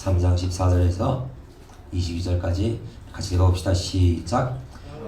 3장 14절에서 22절까지 같이 읽어봅시다. 시작.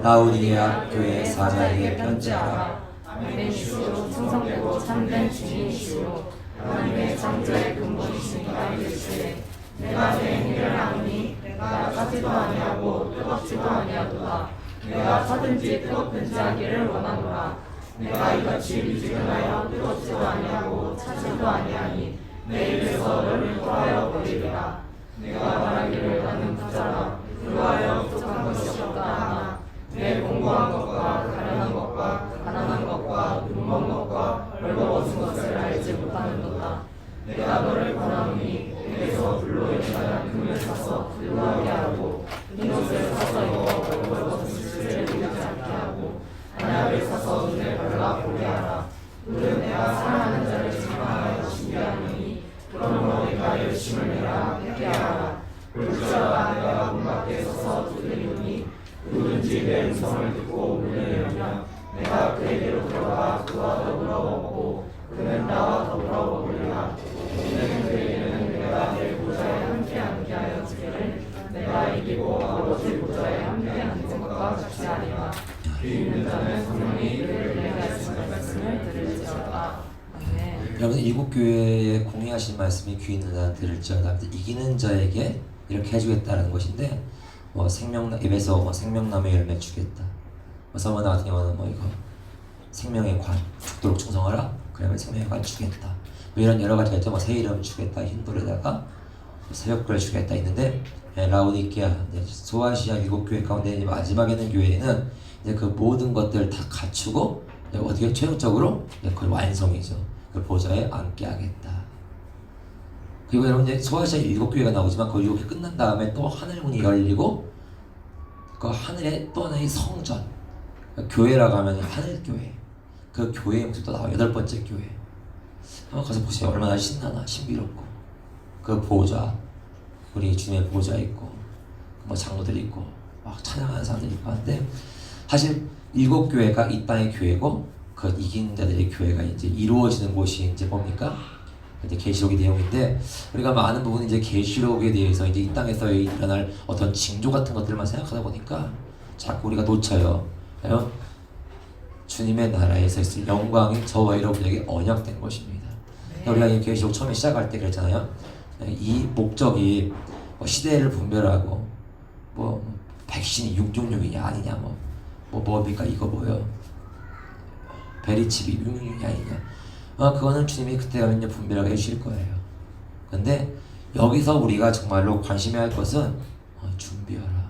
라우디게아 교회 사자에게 편지하라. 아멘이시오 충성되고 참된 주님이시오 하나님의 창조의 근본이시니가 이르시되 내가 내 행위를 하노니 내가 까지도 아니하고 뜨겁지도 아니하도다. 내가 타든지 뜨겁든지 하기를 원하노라. 내가 이같이 미지근하여 뜨겁지도 아니하고 차지도 아니하니 내 입에서 너를 토하여 버리리라. 내가 말하기를 나는 부자라 그로하여 부족한 것이 없다 하나 내 공고한 것과 가련한 것과 가난한 것과 눈먼 것과 벌거벗은 것을 알지 못하는도다. 내가 너를 권하노니 내게서 불로 일어나는 금을 사서 불구하게 하고 흰옷을 사서 입어 벌거벗은 실을 보이지 않게 하고 안약을 사서 눈을 발라 보게 하라. 물은 내가 사랑하는 자를 책망하여 준비하노니 그러므로 내가 열심을 내라 회개하라. 불자가 내가 문 밖에 서서 두드리노니 누구든지 내 음성을 듣고 문을 열면 내가 그에게로 들어가 그와 더불어 먹고 그는 나와 더불어 먹으리라. 이는 그에게는 내가 내 보좌에 함께하게 하여 주기를 내가 이기고 아버지 보좌에 함께하는 것과 같이 하리라. 귀 있는 자는 성령이 그를 내가 했을 말씀을 들을지어다. 아멘. 여러분 일곱 교회에 공유하신 말씀이 귀 있는 자는 들을지어다. 이기는 자에게 이렇게 해주겠다는 것인데 에베소 생명나무의 열매 주겠다. 서머나 같은 경우는 이거 생명의 관 죽도록 충성하라. 그러면 생명의 관 주겠다. 이런 여러 가지가 있죠. 새 이름 주겠다. 흰돌에다가 새벽별 주겠다 있는데 라우디게아 소아시아 일곱 교회 가운데 마지막에 있는 교회에는 이제 그 모든 것들을 다 갖추고 어떻게 최종적으로 그걸 완성이죠. 그 보좌에 앉게 하겠다. 그리고 여러분 이제 소아시아 일곱 교회가 나오지만 그 일곱 개 끝난 다음에 또 하늘 문이 열리고 그 하늘에 또 하나의 성전 교회라고 하면 하늘 교회 그 교회의 모습 또 나와. 8번째 교회 한번 가서 보세요. 얼마나 신나나 신비롭고 그 보좌 우리 주님의 보좌 있고 장로들이 있고 막 찬양하는 사람들이 있고 하는데 사실 일곱 교회가 이 땅의 교회고 그 이긴 자들의 교회가 이제 이루어지는 곳이 이제 뭡니까? 이제 계시록의 내용인데 우리가 많은 부분 이제 계시록에 대해서 이제 이 땅에서 일어날 어떤 징조 같은 것들만 생각하다 보니까 자꾸 우리가 놓쳐요. 주님의 나라에서 있을 영광이 저와 여러분에게 언약된 것입니다. 네. 우리가 이 계시록 처음에 시작할 때 그랬잖아요. 이 목적이 시대를 분별하고 백신이 666이냐 아니냐 뭡니까 이거 뭐요? 베리칩이 666이 아니냐? 그거는 주님이 그때 가면 분별하게 해주실 거예요. 근데 여기서 우리가 정말로 관심해야 할 것은 준비하라.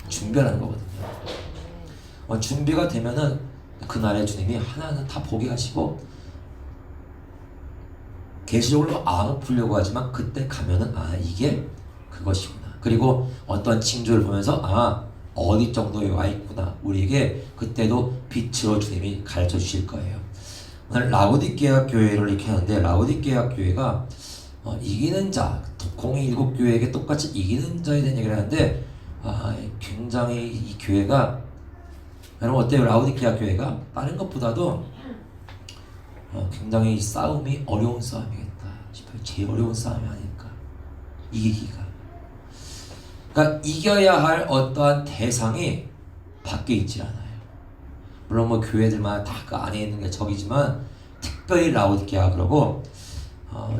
준비하는 거거든요. 준비가 되면은 그날에 주님이 하나하나 다 보게 하시고 계시록으로 풀려고 하지만 그때 가면은 이게 그것이구나. 그리고 어떤 징조를 보면서 어디 정도에 와 있구나. 우리에게 그때도 빛으로 주님이 가르쳐 주실 거예요. 오늘 라우디게아 교회를 이렇게 하는데 라우디게아 교회가 이기는 자, 공의 일곱 교회에게 똑같이 이기는 자에 대한 얘기를 하는데 굉장히 이 교회가 여러분 어때요? 라우디게아 교회가 다른 것보다도 굉장히 싸움이 어려운 싸움이겠다 싶어요. 제일 어려운 싸움이 아닐까 이기기가. 그러니까 이겨야 할 어떠한 대상이 밖에 있질 않아요. 물론 교회들마다 다 그 안에 있는 게 적이지만 특별히 라우디게아 그러고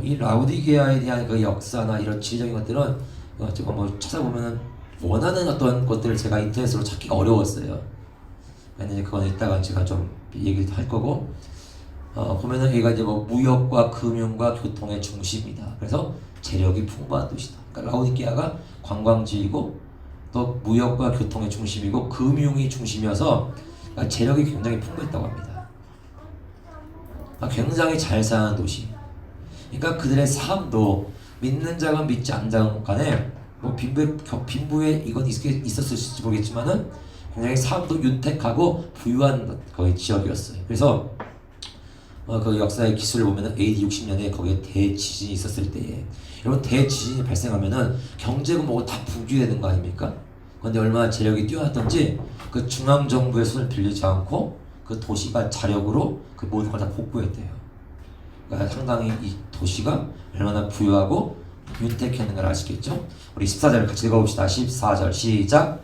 이 라우디게아에 대한 그 역사나 이런 지리적인 것들은 제가 찾아보면은 원하는 어떤 것들을 제가 인터넷으로 찾기가 어려웠어요. 근데 그건 이따가 제가 좀 얘기를 할 거고 보면은 여기가 이제 무역과 금융과 교통의 중심이다. 그래서 재력이 풍부한 도시다. 그러니까 라우디게아가 관광지이고 또 무역과 교통의 중심이고 금융이 중심이어서 재력이 굉장히 풍부했다고 합니다. 굉장히 잘 사는 도시. 그러니까 그들의 삶도 믿는 자건 믿지 않는 자건 간에 빈부에 이건 있었을지 모르겠지만은 굉장히 삶도 윤택하고 부유한 거의 지역이었어요. 그래서 그 역사의 기술을 보면은 AD 60년에 거기에 대지진이 있었을 때에 여러분 대지진이 발생하면은 경제고 뭐고 다 붕괴되는 거 아닙니까? 그런데 얼마나 재력이 뛰어났던지 그 중앙정부의 손을 빌리지 않고 그 도시가 자력으로 그 모든 걸 다 복구했대요. 그러니까 상당히 이 도시가 얼마나 부유하고 윤택했는 걸 아시겠죠? 우리 14절 같이 읽어봅시다. 14절 시작.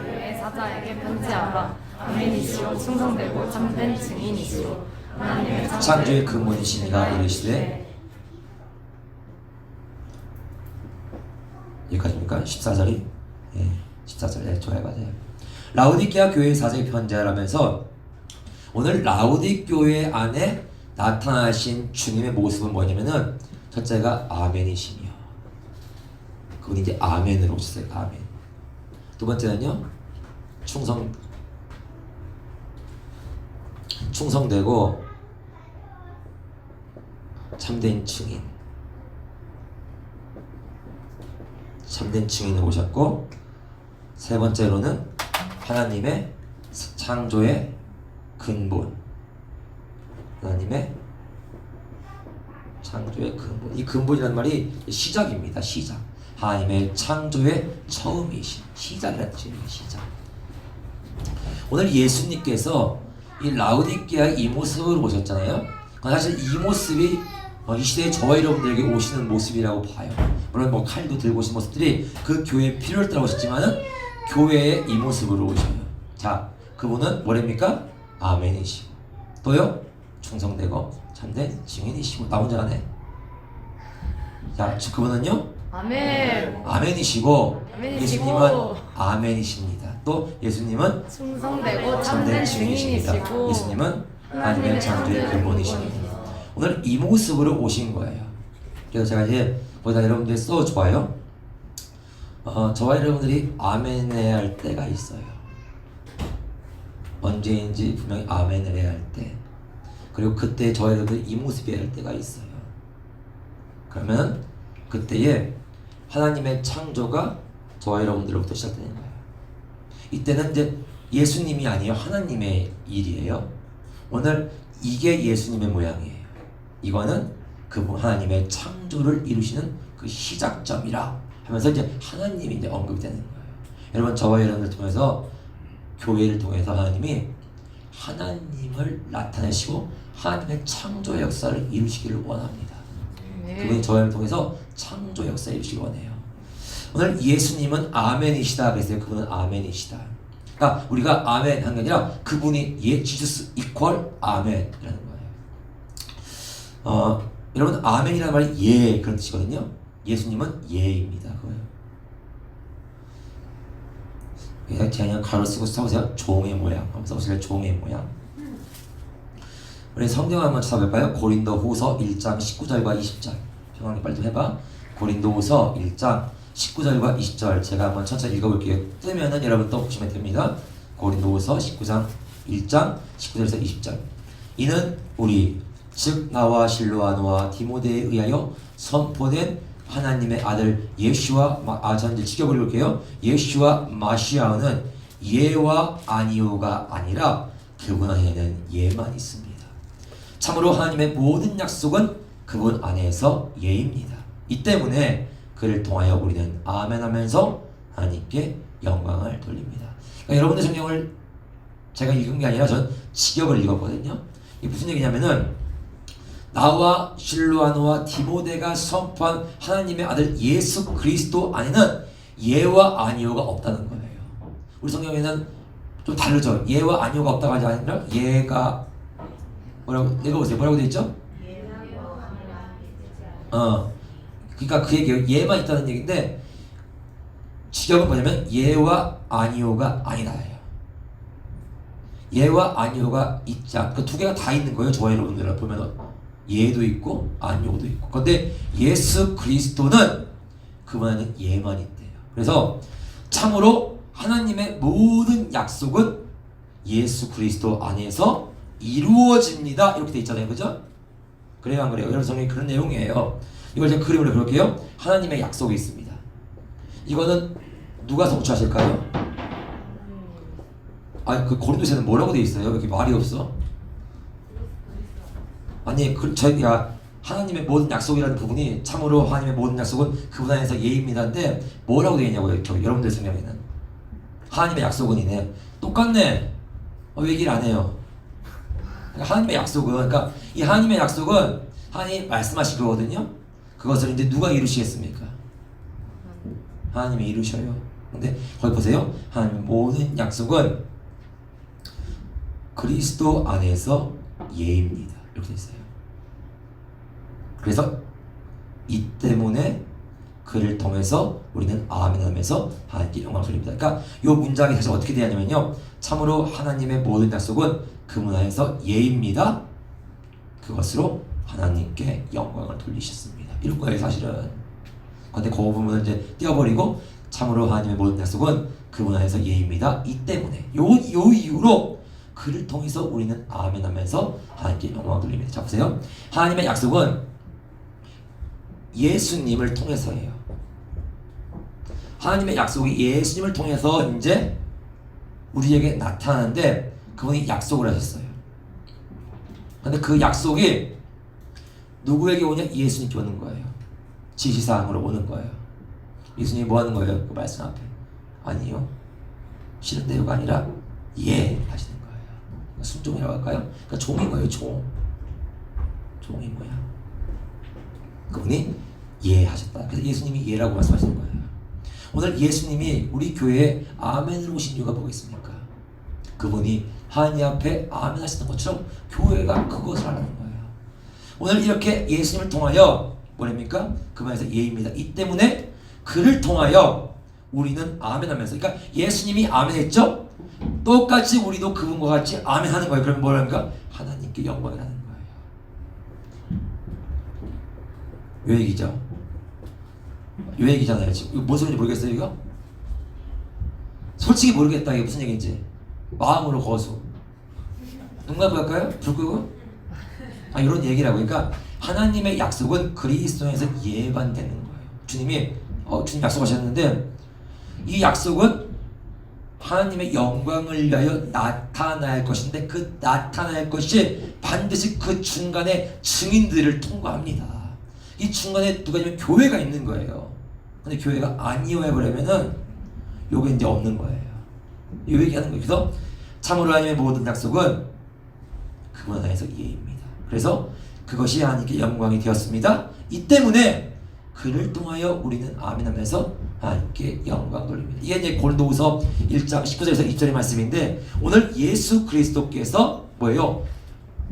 교회 사자에게 편지하라. 아멘이시오 충성되고 참된 증인이시오. 하나님의 창조의 근본이시니가 이르시되. 여기까지입니까? 14절이? 예, 14절. 네, 좋아요, 맞아요. 라오디게아 교회 사자에 편지하라면서 오늘 라오디 교회 안에 나타나신 주님의 모습은 뭐냐면은 첫째가 아멘이시며 그분이 이제 아멘으로 오셨어요. 아멘. 두 번째는요, 충성되고 참된 증인. 참된 증인으로 오셨고, 세 번째로는 하나님의 창조의 근본. 하나님의 창조의 근본. 이 근본이라는 말이 시작입니다. 시작. 하나님의 창조의 처음이신 시작이라는 뜻이에요. 시작. 오늘 예수님께서 이 라오디게아 이 모습으로 오셨잖아요. 사실 이 모습이 이 시대에 저와 여러분들에게 오시는 모습이라고 봐요. 물론 뭐 칼도 들고 오신 모습들이 그 교회에 필요를 따라 오셨지만은 교회의 이 모습으로 오셔요. 자, 그분은 뭐랍니까? 아멘이시고, 또요, 충성되고 참된 증인이시고. 나 혼자 하네. 자, 그분은요, 아멘. 아멘이시고, 아멘이시고. 예수님은 아멘이십니다. 또 예수님은 충성되고 참된 참된 증인이십니다. 증인이시고. 예수님은 하나님의 창조의 근본이십니다. 오늘 이 모습으로 오신 거예요. 그래서 제가 이제 거기다 여러분들 써줘봐요. 저와 여러분들이 아멘 해야 할 때가 있어요. 언제인지 분명히 아멘을 해야 할 때, 그리고 그때 저와 여러분들이 이 모습이어야 할 때가 있어요. 그러면 그때에 하나님의 창조가 저와 여러분들로부터 시작되는 거예요. 이때는 이제 예수님이 아니에요. 하나님의 일이에요. 오늘 이게 예수님의 모양이에요. 이거는 그 하나님의 창조를 이루시는 그 시작점이라 하면서 이제 하나님이 이제 언급이 되는 거예요. 여러분, 저와 여러분들 통해서, 교회를 통해서 하나님이 하나님을 나타내시고 하나님의 창조 역사를 이루시기를 원합니다. 그분이 저와 여러분을 통해서 창조 역사를 이루시기 원해요. 오늘 예수님은 아멘이시다 그랬어요. 그분은 아멘이시다. 그러니까 우리가 아멘 한 게 아니라 그분이 지저스 이퀄 아멘이라는 거예요. 여러분, 아멘이라는 말이 예 그런 뜻이거든요. 예수님은 예입니다. 그거예요. 그냥 가로 쓰고 써보세요. 종의 모양. 한번 써보세요. 종의 모양. 우리 성경 한번 찾아볼까요? 고린도후서 1장 19절과 20절. 평안히 빨리 좀 해봐. 고린도후서 1장 19절과 20절. 제가 한번 천천히 읽어볼게요. 뜨면은 여러분 또 보시면 됩니다. 고린도후서 19장 1장 19절에서 20절. 이는 우리 즉 나와 실로아노와 디모데에 의하여 선포된 하나님의 아들 예수와 저는 이제 직역을 읽을게요. 예수와 마시아는 예와 아니오가 아니라 그분 안에는 예만 있습니다. 참으로 하나님의 모든 약속은 그분 안에서 예입니다. 이 때문에 그를 통하여 우리는 아멘하면서 하나님께 영광을 돌립니다. 그러니까 여러분들 성경을 제가 읽은 게 아니라 전 직역을 읽었거든요. 이게 무슨 얘기냐면은 나와 실로아노와 디모데가 선포한 하나님의 아들 예수 그리스도 안에는 예와 아니오가 없다는 거예요. 우리 성경에는 좀 다르죠. 예와 아니오가 없다가 아니라 예가 뭐라고 읽어보세요. 뭐라고 되어 있죠? 그러니까 그 얘기예요. 예만 있다는 얘기인데 직역은 뭐냐면 예와 아니오가 아니다예요. 예와 아니오가 있자. 그 두 개가 다 있는 거예요. 저와 여러분들 보면 예도 있고 아니오도 있고. 그런데 예수 그리스도는 그분 안에 예만 있대요. 그래서 참으로 하나님의 모든 약속은 예수 그리스도 안에서 이루어집니다. 이렇게 돼 있잖아요. 그죠? 그래요, 안 그래요? 여러분 성경이 그런 내용이에요. 이걸 제가 그림으로 그릴게요. 하나님의 약속이 있습니다. 이거는 누가 성취하실까요? 아니, 그 고린도서에는 뭐라고 돼 있어요? 왜 이렇게 말이 없어? 아니, 저희가 하나님의 모든 약속이라는 부분이 참으로 하나님의 모든 약속은 그분 안에서 예입니다인데 뭐라고 되어 있냐고요? 여러분들 성경에는 하나님의 약속은 이네. 똑같네. 왜 얘기를 안 해요? 그러니까 하나님의 약속은, 그러니까 이 하나님의 약속은 하나님 말씀하신 거거든요. 그것을 이제 누가 이루시겠습니까? 하나님이 이루셔요. 근데 거기 보세요. 하나님 모든 약속은 그리스도 안에서 예입니다. 이렇게 돼 있어요. 그래서 이 때문에 그를 통해서 우리는 아멘 하면서 하나님께 영광을 돌립니다. 그러니까 이 문장이 사실 어떻게 되냐면요. 참으로 하나님의 모든 약속은 그분 안에서 예입니다. 그것으로 하나님께 영광을 돌리셨습니다. 이런 거예요 사실은. 근데 그 부분을 이제 띄워버리고 참으로 하나님의 모든 약속은 그분 안에서 예입니다. 이 때문에 요 이유로 그를 통해서 우리는 아멘 하면서 하나님께 영광을 돌립니다. 자 보세요. 하나님의 약속은 예수님을 통해서예요. 하나님의 약속이 예수님을 통해서 이제 우리에게 나타나는데 그분이 약속을 하셨어요. 근데 그 약속이 누구에게 오냐? 예수님께 오는 거예요. 지시사항으로 오는 거예요. 예수님이 뭐 하는 거예요? 그 말씀 앞에. 아니요. 싫은데요가 아니라 예 하시는 거예요. 순종이라고 할까요? 그러니까 종인 거예요. 종이 뭐야? 그분이 예 하셨다. 그래서 예수님이 예라고 말씀하시는 거예요. 오늘 예수님이 우리 교회에 아멘으로 오신 이유가 뭐겠습니까? 그분이 하나님 앞에 아멘 하셨던 것처럼 교회가 그것을 하라는 거예요. 오늘 이렇게 예수님을 통하여 뭐랍니까? 그분에서 예입니다. 이 때문에 그를 통하여 우리는 아멘 하면서, 그러니까 예수님이 아멘 했죠? 똑같이 우리도 그분과 같이 아멘 하는 거예요. 그러면 뭐랍니까? 하나님께 영광을 하는 거예요. 요 얘기죠? 요 얘기잖아요. 지금 이거 무슨 소리인지 모르겠어요 이거? 솔직히 모르겠다. 이게 무슨 얘기인지. 마음으로 거수. 눈 감고 갈까요? 불 끄고? 이런 얘기라고. 그러니까 하나님의 약속은 그리스도에서 예반되는 거예요. 주님이 주님 약속하셨는데 이 약속은 하나님의 영광을 위하여 나타날 것인데 그 나타날 것이 반드시 그 중간에 증인들을 통과합니다. 이 중간에 누가 있냐면 교회가 있는 거예요. 근데 교회가 아니요 해버리면은 요게 이제 없는 거예요. 이 얘기하는 거예요. 그래서 참으로 하나님의 모든 약속은 그분 안에서 예입니다. 그래서 그것이 하나님께 영광이 되었습니다. 이 때문에 그를 통하여 우리는 아멘 하면서 하나님께 영광 돌립니다. 이게 이제 고린도후서 1장 19절에서 2절의 말씀인데 오늘 예수 그리스도께서 뭐예요?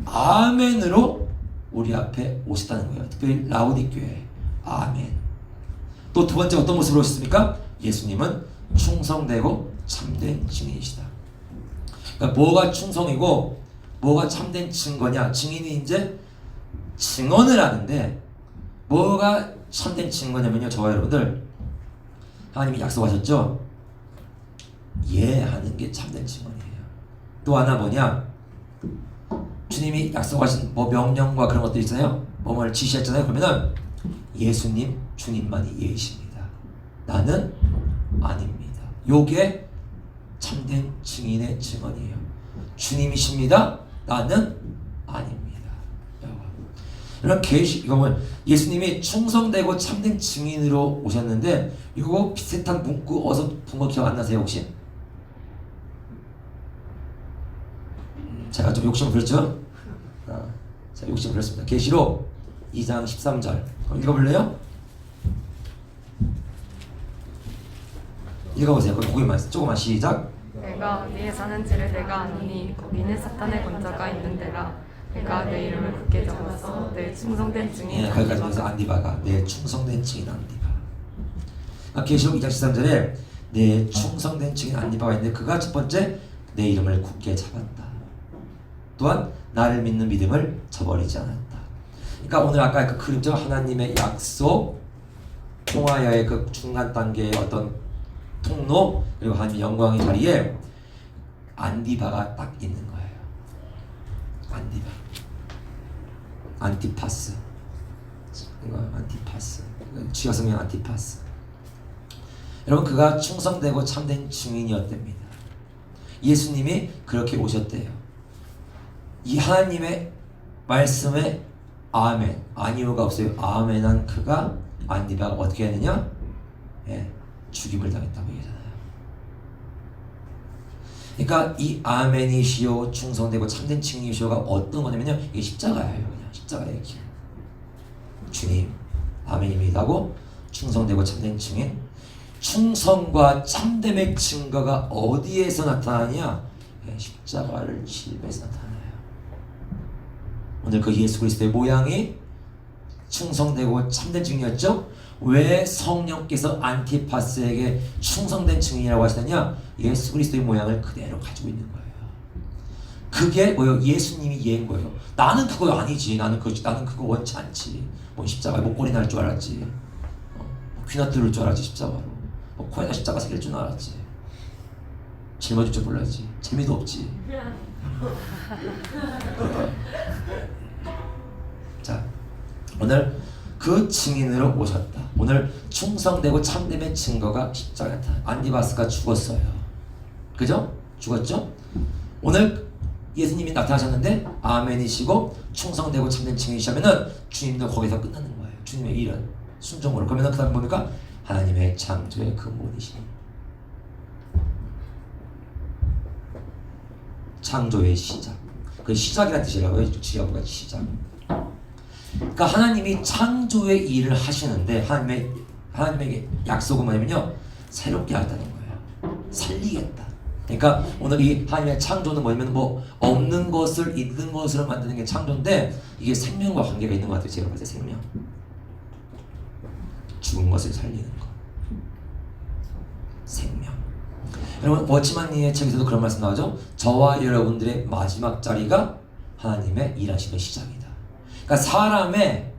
아멘으로 우리 앞에 오셨다는 거예요. 특별히 라오디교회 아멘. 또 두 번째 어떤 모습으로 오셨습니까? 예수님은 충성되고 참된 증인이시다. 그러니까 뭐가 충성이고 뭐가 참된 증거냐? 증인이 이제 증언을 하는데 뭐가 참된 증거냐면요. 저와 여러분들 하나님이 약속하셨죠? 예하는 게 참된 증언이에요. 또 하나 뭐냐? 주님이 약속하신 뭐 명령과 그런 것도 있잖아요. 뭐를 지시했잖아요. 그러면은 예수님, 주님만이 예이십니다. 나는 아닙니다. 요게 참된 증인의 증언이에요. 주님이십니다. 나는 아닙니다. 이런 계시 이거 예수님이 충성되고 참된 증인으로 오셨는데 이거 비슷한 문구 어서 본 거 기억 안 나세요 혹시? 제가 좀 욕심 부렸죠? 제가 욕심 부렸습니다. 계시록 2장 13절 읽어볼래요? 읽어보세요. 거기만 조금만 시작. 내가 어디에 사는지를 내가 아노니 거기는 사탄의 권자가 있는 데라. 내가 내 이름을 굳게 적었어. 내 충성된 증인 거기까지 보면서 안디바가 내 충성된 증인 안디바. 계시록 2장 13절에 내 충성된 증인 안디바가 있는데 그가 첫 번째 내 이름을 굳게 잡았다. 또한 나를 믿는 믿음을 저버리지 않았다. 그러니까 오늘 아까 그 그림처럼 하나님의 약속 통하여의 그 중간 단계의 어떤 통로 그리고 하나님의 영광의 자리에 안디바가 딱 있는 거예요. 안디바, 안티파스, 이거 안티파스, 주역성명 안티파스. 여러분 그가 충성되고 참된 증인이었답니다. 예수님이 그렇게 오셨대요. 이 하나님의 말씀에 아멘, 아니오가 없어요. 아멘한 그가 안디바가 어떻게 했느냐? 죽임을 당했다고 얘기하잖아요. 그러니까 이 아멘이시오 충성되고 참된 증인이시오가 어떤 거냐면요. 이게 십자가예요. 그냥 십자가의 길. 주님 아멘입니다고 충성되고 참된 증인. 충성과 참됨의 증거가 어디에서 나타나냐? 십자가를 지면서 나타나요. 오늘 그 예수 그리스도의 모양이 충성되고 참된 증인이었죠? 왜 성령께서 안티파스에게 충성된 증인이라고 하시느냐? 예수 그리스도의 모양을 그대로 가지고 있는 거예요. 그게 뭐예요? 예수님이 예인 거예요. 나는 그거 아니지. 나는 그거 원치 않지. 뭐 십자가에 목걸이 날 줄 알았지. 귀나 뚫을 줄 알았지. 십자가로. 코에다 십자가 새길 줄 알았지. 짊어질 줄 몰랐지. 재미도 없지. 자, 오늘 그 증인으로 오셨다. 오늘 충성되고 참됨의 증거가 십자가에 나타나. 안티파스가 죽었어요. 그죠? 죽었죠? 오늘 예수님이 나타나셨는데 아멘이시고 충성되고 참된 증인이시면은 주님도 거기서 끝나는 거예요. 주님의 일은 순종으로. 그러면 그 다음 뭡니까? 하나님의 창조의 근본이시니. 창조의 시작. 그 시작이라는 뜻이라고요. 지하부가 시작. 그러니까 하나님이 창조의 일을 하시는데 하나님에게 약속은 뭐냐면요, 새롭게 하겠다는 거예요. 살리겠다. 그러니까 오늘 이 하나님의 창조는 뭐냐면 뭐 없는 것을 있는 것으로 만드는 게 창조인데 이게 생명과 관계가 있는 것 같아요. 제가 봤을 때 생명. 죽은 것을 살리는 것. 생명. 여러분 워치만니의 책에서도 그런 말씀 나오죠. 저와 여러분들의 마지막 자리가 하나님의 일하시는 시작이다. 그러니까 사람의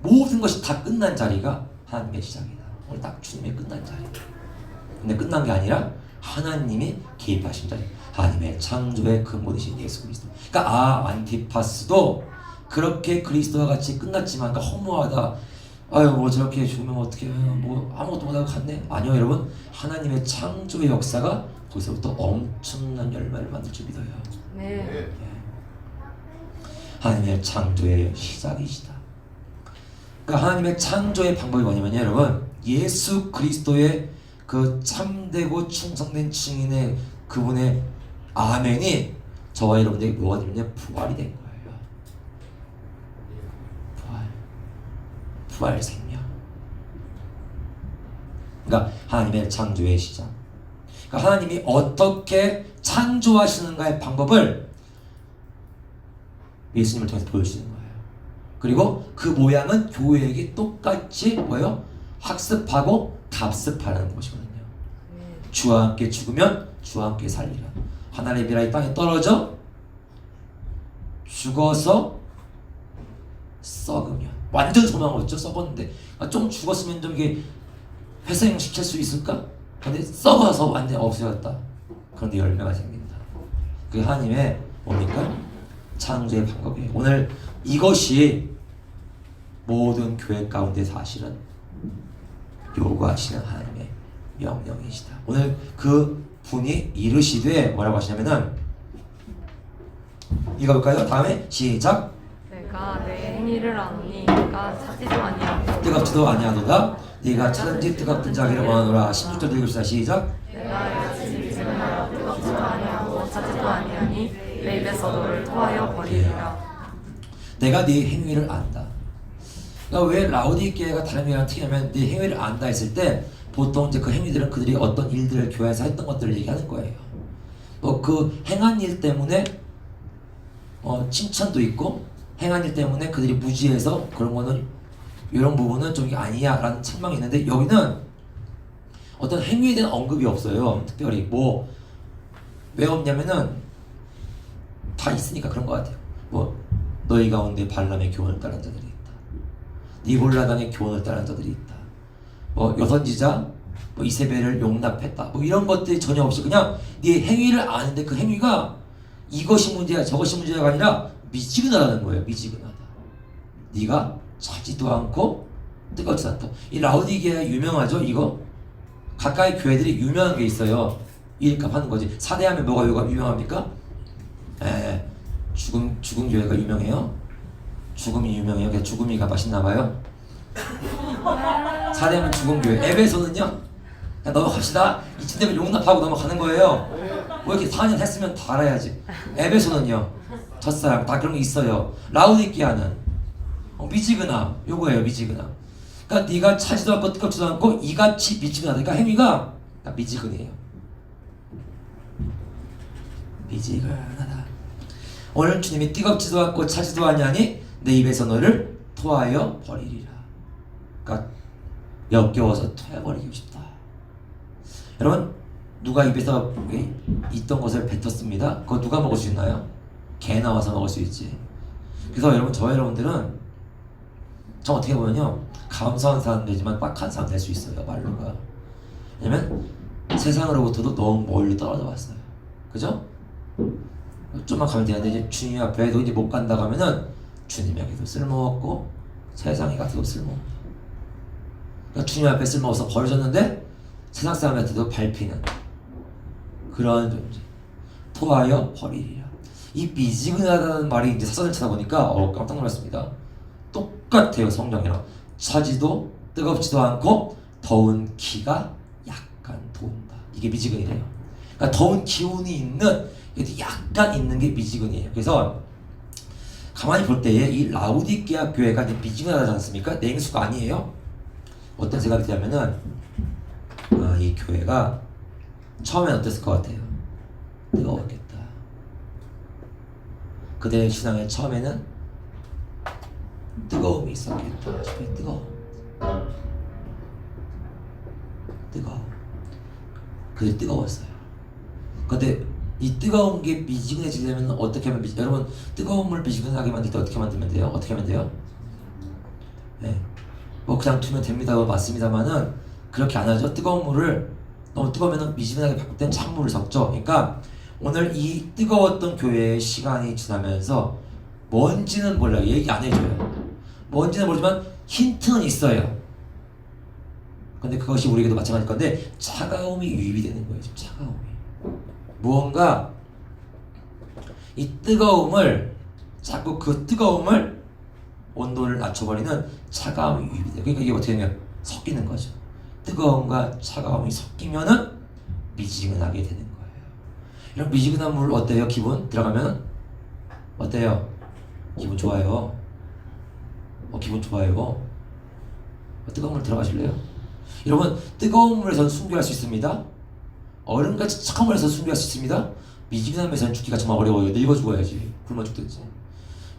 모든 것이 다 끝난 자리가 하나님의 시작이다. 오늘 딱 주님의 끝난 자리. 근데 끝난 게 아니라 하나님이 개입하신 자리. 하나님의 창조의 근본이신 예수 그리스도. 그러니까 안티파스도 그렇게 그리스도와 같이 끝났지만, 그러니까 허무하다. 아유 뭐 저렇게 죽으면 어떻게 뭐 아무것도 못하고 갔네. 아니요 여러분, 하나님의 창조의 역사가 거기서부터 엄청난 열매를 만들 줄 믿어요. 네. 하나님의 창조의 시작이시다. 그러니까 하나님의 창조의 방법이 뭐냐면 여러분, 예수 그리스도의 그 참되고 충성된 증인의 그분의 아멘이 저와 여러분들에게 뭐가 되면 부활이 된 거예요. 부활 생명. 그러니까 하나님의 창조의 시작. 그러니까 하나님이 어떻게 창조하시는가의 방법을 예수님을 통해서 보여주시는 거예요. 그리고 그 모양은 교회에게 똑같이 뭐예요? 학습하고 답습하라는 것이거든요. 주와 함께 죽으면 주와 함께 살리라. 하나님의 미라의 땅에 떨어져 죽어서 썩으면, 완전 소망 없죠. 썩었는데 좀 죽었으면 좀 이게 회생시킬 수 있을까? 근데 썩어서 완전 없어졌다. 그런데 열매가 생긴다. 그게 하나님의 뭡니까? 창조의 방법이에요. 오늘 이것이 모든 교회 가운데 사실은 요구하시는 하나님의 명령이시다. 오늘 그 분이 이르시되 뭐라고 하시냐면은 읽어볼까요? 다음에 시작. 내가 내 행위를 아노니 내가 찾지도 아니하고 뜨겁지도 아니하도다. 네가 찾은지 뜨겁든 자기를 원하노라. 16절 읽읍시다. 시작. 내가 지지하여 뜨겁지도 아니하고 찾지도 아니하니 내 입에서 너를 토하여 버리리라. 내가 네 행위를 안다. 그러니까 왜 라오디게아가 다른 교회랑 특이하면 네 행위를 안다 했을 때 보통 이제 그 행위들은 그들이 어떤 일들을 교회에서 했던 것들을 얘기하는 거예요. 뭐 그 행한 일 때문에 칭찬도 있고, 행한 일 때문에 그들이 무지해서 그런 거는 이런 부분은 좀 이게 아니야 라는 책망이 있는데, 여기는 어떤 행위에 대한 언급이 없어요. 특별히 뭐 왜 없냐면은 다 있으니까 그런 것 같아요. 뭐 너희 가운데 발람의 교훈을 따른 자들이 있다. 니골라당의 교훈을 따른 자들이 있다. 뭐 여선지자, 뭐 이세벨을 용납했다. 뭐 이런 것들이 전혀 없이 그냥 네 행위를 아는데 그 행위가 이것이 문제야 저것이 문제가 아니라 미지근하다는 거예요. 미지근하다. 네가 차지도 않고 뜨겁지 않다. 이 라오디게아 유명하죠? 이거 가까이 교회들이 유명한 게 있어요. 일값 하는 거지. 사대하면 뭐가 유명합니까? 죽음 교회가 유명해요. 죽음이 유명해요. 그냥 죽음이가 맛있나 봐요. 사대하면 죽음 교회. 에베소는요, 그냥 넘어갑시다. 이쯤 되면 용납하고 넘어가는 거예요. 뭐 이렇게 4년 했으면 다 알아야지. 에베소는요, 첫사랑 다 그런 게 있어요. 라오디게아는 미지근함, 요거예요. 미지근함. 그러니까 네가 차지도 않고 뜨겁지도 않고 이같이 미지근하다. 그러니까 행위가 다 미지근해요. 미지근하다. 오늘 주님이 뜨겁지도 않고 차지도 아니하니 내 입에서 너를 토하여 버리리라. 그러니까 역겨워서 토해버리고 싶다. 여러분 누가 입에서 있던 것을 뱉었습니다. 그거 누가 먹을 수 있나요? 개 나와서 먹을 수 있지. 그래서 여러분 저 여러분들은 저 어떻게 보면요 감사한 사람들이지만 빡한 사람 될 수 있어요. 말로가. 왜냐면 세상으로부터도 너무 멀리 떨어져 왔어요. 그죠? 좀만 가면 되는데 이제 주님 앞에도 이제 못 간다 하면은 주님에게도 쓸모없고 세상에 가서도 쓸모없고, 그러니까 주님 앞에 쓸모없어 버려졌는데 세상 사람한테도 밟히는 그런 존재. 토하여 버리리라. 이 미지근하다는 말이 이제 사전을 찾아보니까 깜짝 놀랐습니다. 똑같아요. 성경이랑. 차지도 뜨겁지도 않고 더운 기가 약간 돈다. 이게 미지근이래요. 그러니까 더운 기운이 있는, 약간 있는 게 미지근이에요. 그래서 가만히 볼 때에 이 라우디게아 교회가 이제 미지근하지 않습니까? 냉수가 아니에요. 어떤 생각이 들냐면은 이 교회가 처음엔 어땠을 것 같아요? 뜨거웠겠다. 그들의 신앙의 처음에는 뜨거움이 있었겠다. 뜨거워. 그게 뜨거웠어요. 근데 이 뜨거운 게 미지근해지려면 어떻게 하면 여러분 뜨거운 물 미지근하게 만들 때 어떻게 만들면 돼요? 어떻게 하면 돼요? 네. 뭐 그냥 두면 됩니다. 맞습니다만은 그렇게 안 하죠. 뜨거운 물을 너무 뜨거우면 미지근하게 바꿀 땐 찬물을 섞죠. 그러니까 오늘 이 뜨거웠던 교회의 시간이 지나면서 뭔지는 몰라요. 얘기 안 해줘요. 뭔지는 모르지만 힌트는 있어요. 근데 그것이 우리에게도 마찬가지일 건데 차가움이 유입이 되는 거예요. 지금 차가움이. 무언가 이 뜨거움을 자꾸 그 뜨거움을 온도를 낮춰버리는 차가움이 유입이 돼요. 그러니까 이게 어떻게 되냐면 섞이는 거죠. 뜨거움과 차가움이 섞이면은 미지근하게 되는 거예요. 이런 미지근한 물 어때요? 기분 들어가면 어때요? 기분 좋아요. 기분 좋아요. 뜨거운 물 들어가실래요? 여러분 뜨거운 물에서는 순교할 수 있습니다. 얼음같이 차가운 물에서 순교할 수 있습니다. 미지근한 물에서는 죽기가 정말 어려워요. 늙어 죽어야지. 굶어 죽든지.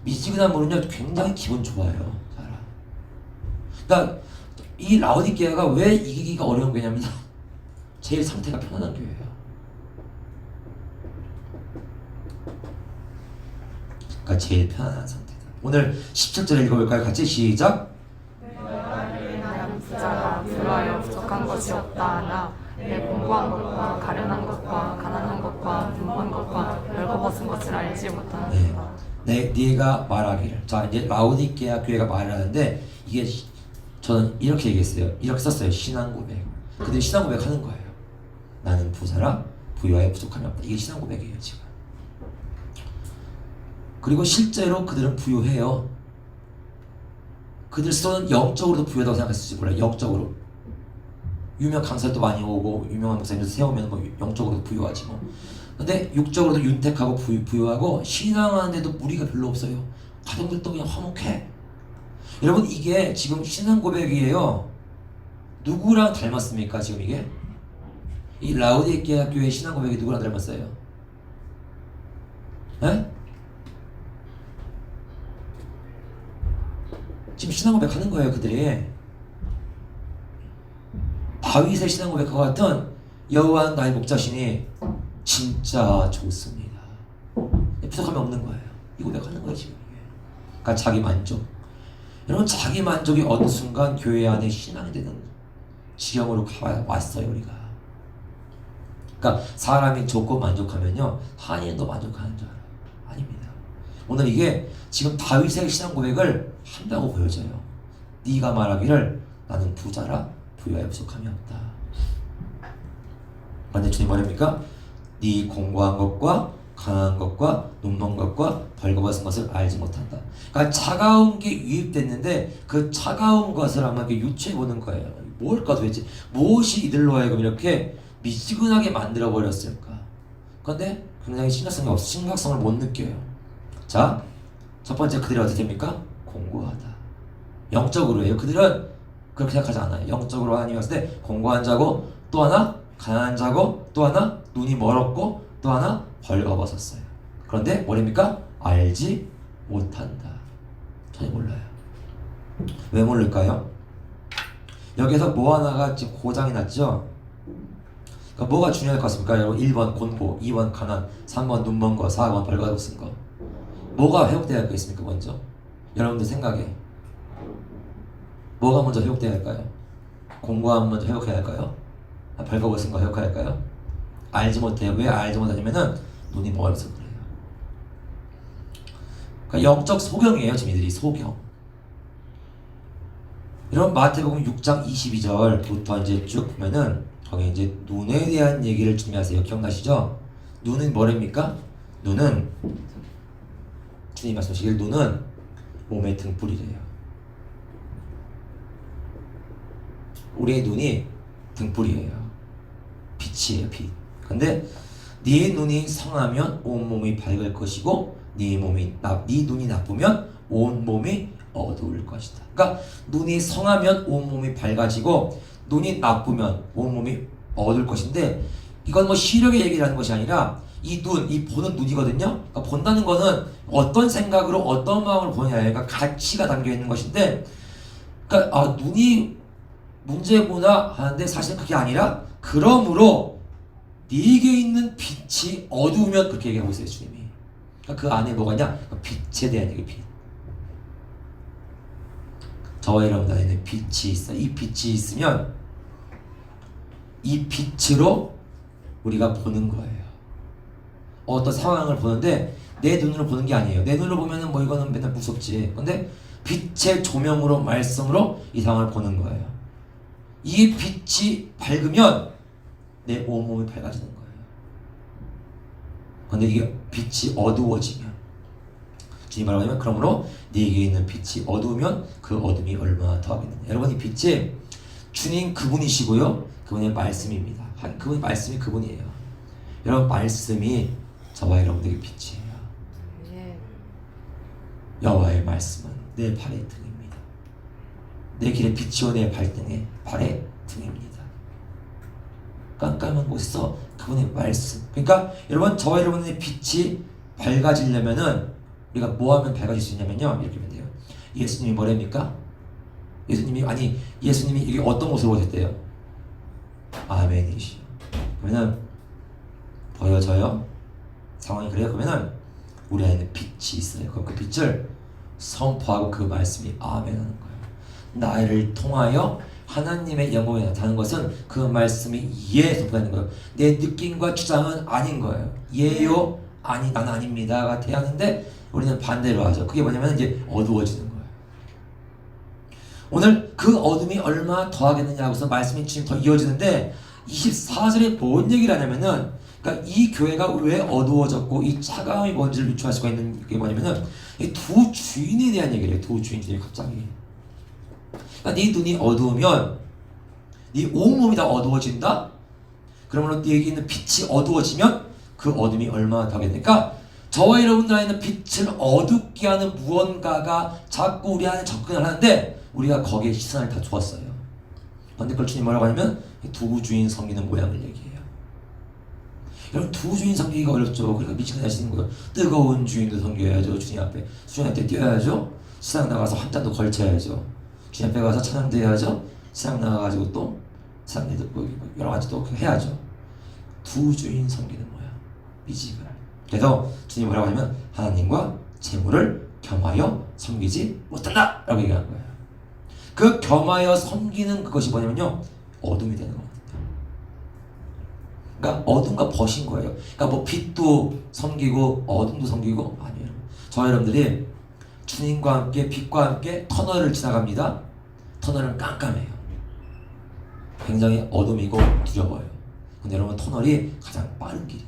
미지근한 물은요 굉장히 기분 좋아요. 그러니까 이 라오디게아가 왜 이기기가 어려운 거냐면 제일 상태가 편안한 교회예요. 그러니까 제일 편안한 상태다. 오늘 17절 읽어볼까요? 같이 시작. 나는 부자라 불화여 부족한 것이 없다 하나 내 공부한 것과 가련한 것과 가난한 것과 분번 것과 벌거벗은 것을 알지 못하는다. 네가 말하기를. 자 이제 라오디게아 교회가 말을 하는데 이게 저는 이렇게 얘기했어요. 이렇게 썼어요. 신앙 고백. 그들이 신앙 고백하는 거예요. 나는 부자라 부유하여 부족함이 없다. 이게 신앙 고백이에요 지금. 그리고 실제로 그들은 부유해요. 그들 스스로는 영적으로도 부유하다고 생각했을지 몰라요. 영적으로. 유명 강사도 많이 오고 유명한 목사님들 세우면 뭐 영적으로도 부유하지 뭐. 근데 육적으로도 윤택하고 부유하고 신앙하는데도 무리가 별로 없어요. 가정들도 그냥 화목해. 여러분 이게 지금 신앙 고백이에요. 누구랑 닮았습니까? 지금 이게 이 라오디게아 교회 신앙 고백이 누구랑 닮았어요? 네? 지금 신앙 고백 하는 거예요. 그들이 다윗의 신앙 고백과 같은 여호와는 나의 목자시니 진짜 좋습니다. 부족함이 없는 거예요. 이 고백하는 거예요 지금 이게. 그러니까 자기 만족. 여러분 자기 만족이 어느 순간 교회 안에 신앙이 되는 지경으로 왔어요 우리가. 그러니까 사람이 좋고 만족하면요 한인도 만족하는 줄 알아요. 아닙니다. 오늘 이게 지금 다윗의 신앙 고백을 한다고 보여져요. 네가 말하기를 나는 부자라 부유하여 부족함이 없다. 그런데 주님 말입니까? 네 공부한 것과 강한 것과 눈먼 것과 벌거벗은 것을 알지 못한다. 그러니까 차가운 게 유입됐는데 그 차가운 것을 한번 이렇게 유추해 보는 거예요. 뭘까 도대체? 무엇이 이들로 하여금 이렇게 미지근하게 만들어 버렸을까? 그런데 굉장히 심각성을 못 느껴요. 자, 첫 번째 그들이 어떻게 됩니까? 공고하다. 영적으로 해요. 그들은 그렇게 생각하지 않아요. 영적으로 하나님이 봤을 때 공고한 자고 또 하나 가난한 자고 또 하나 눈이 멀었고 또 하나 벌거벗었어요. 그런데 뭐랍니까? 알지 못한다. 전혀 몰라요. 왜 모를까요? 여기서 뭐 하나가 지금 고장이 났죠? 그러니까 뭐가 중요할 것 같습니까? 여러분 1번 곤고, 2번 가난, 3번 눈먼 거, 4번 벌거벗은 거. 뭐가 회복돼야 할 거 있습니까? 먼저 여러분들 생각에 뭐가 먼저 회복돼야 할까요? 공고함 먼저 회복해야 할까요? 벌거벗은 거 회복해야 할까요? 알지 못해요. 왜 알지 못하냐면은 눈이 멀어서 그래요. 그러니까 영적 소경이에요. 지금 이들이 소경. 이런 마태복음 6장 22절부터 이제 쭉 보면은 거기 이제 눈에 대한 얘기를 준비하세요. 기억나시죠? 눈은 뭐랍니까? 눈은 주님 말씀하시길 눈은 몸의 등불이래요. 우리의 눈이 등불이에요. 빛이에요, 빛. 근데 네 눈이 성하면 온 몸이 밝을 것이고 네 눈이 나쁘면 온 몸이 어두울 것이다. 그러니까 눈이 성하면 온 몸이 밝아지고 눈이 나쁘면 온 몸이 어두울 것인데 이건 뭐 시력의 얘기를 하는 것이 아니라 이 눈, 이 보는 눈이거든요. 그러니까 본다는 거는 어떤 생각으로 어떤 마음으로 보느냐, 그러니까 가치가 담겨 있는 것인데, 그러니까 눈이 문제구나 하는데 사실 그게 아니라 그러므로 네게 있는 빛이 어두우면 그렇게 얘기하고 있어요, 주님이. 그러니까 그 안에 뭐가 있냐? 빛에 대한 얘기, 빛. 저와 여러분 안에는 빛이 있어. 이 빛이 있으면 이 빛으로 우리가 보는 거예요. 어떤 상황을 보는데 내 눈으로 보는 게 아니에요. 내 눈으로 보면은 뭐 이거는 맨날 무섭지. 근데 빛의 조명으로 말씀으로 이 상황을 보는 거예요. 이 빛이 밝으면 내 온몸이 밝아지는 거예요. 근데 이게 빛이 어두워지면 주님 말하면 그러므로 네게 있는 빛이 어두우면 그 어둠이 얼마나 더하겠느냐. 여러분 이 빛이 주님 그분이시고요. 그분의 말씀입니다. 그분의 말씀이 그분이에요. 여러분 말씀이 저와 여러분들의 빛이에요. 여호와의 말씀은 내 발의 등입니다. 내 길의 빛이요 내 발등의 발의 등입니다. 깜깜한 곳에서 그분의 말씀. 그러니까 여러분 저와 여러분의 빛이 밝아지려면은 우리가 뭐 하면 밝아질 수 있냐면요. 이렇게 하면 돼요. 예수님이 뭐랍니까? 예수님이 이게 어떤 곳으로 오셨대요? 아멘이시요. 그러면은 보여져요? 상황이 그래요? 그러면은 우리 안에는 빛이 있어요. 그 빛을 선포하고 그 말씀이 아멘 하는 거예요. 나를 통하여 하나님의 영광이 나타나는 것은 그 말씀이 예 선포하는 거예요. 내 느낌과 주장은 아닌 거예요. 예요? 아니, 나는 아닙니다가 돼야 하는데 우리는 반대로 하죠. 그게 뭐냐면 이제 어두워지는 거예요. 오늘 그 어둠이 얼마나 더하겠느냐 하고서 말씀이 지금 더 이어지는데 24절에 뭔 얘기를 하냐면은 그러니까 이 교회가 왜 어두워졌고 이 차가움이 뭔지를 유추할 수가 있는 게 뭐냐면은 이 두 주인에 대한 얘기를 해요. 두 주인들이 갑자기. 그러니까 네 눈이 어두우면 네 온몸이 다 어두워진다. 그러므로 네게 있는 빛이 어두워지면 그 어둠이 얼마나 더하겠습니까? 저와 여러분들 안에는 빛을 어둡게 하는 무언가가 자꾸 우리 안에 접근을 하는데 우리가 거기에 시선을 다 두었어요. 그런데 그걸 주님 뭐라고 하냐면 두 주인 섬기는 모양을 얘기해요. 여러분 두 주인 섬기기가 어렵죠. 그러니까 미치게 하시는 거예요. 뜨거운 주인도 섬겨야죠. 주님 앞에 수련할 뛰어야죠. 시장 나가서 한 잔도 걸쳐야죠. 주님 앞에 가서 찬양도 해야죠. 시장 나가가지고 또 사람들도 뭐 여러 가지 또 해야죠. 두 주인 섬기는 모양 미지근할. 그래서 주님 뭐라고 하냐면 하나님과 재물을 겸하여 섬기지 못한다 라고 얘기하는 거예요. 그 겸하여 섬기는 그것이 뭐냐면요 어둠이 되는 겁니다. 그러니까 어둠과 벗인 거예요. 그러니까 뭐 빛도 섬기고 어둠도 섬기고 아니에요. 저 여러분들이 주님과 함께 빛과 함께 터널을 지나갑니다. 터널은 깜깜해요. 굉장히 어둠이고 두려워요. 근데 여러분 터널이 가장 빠른 길이에요.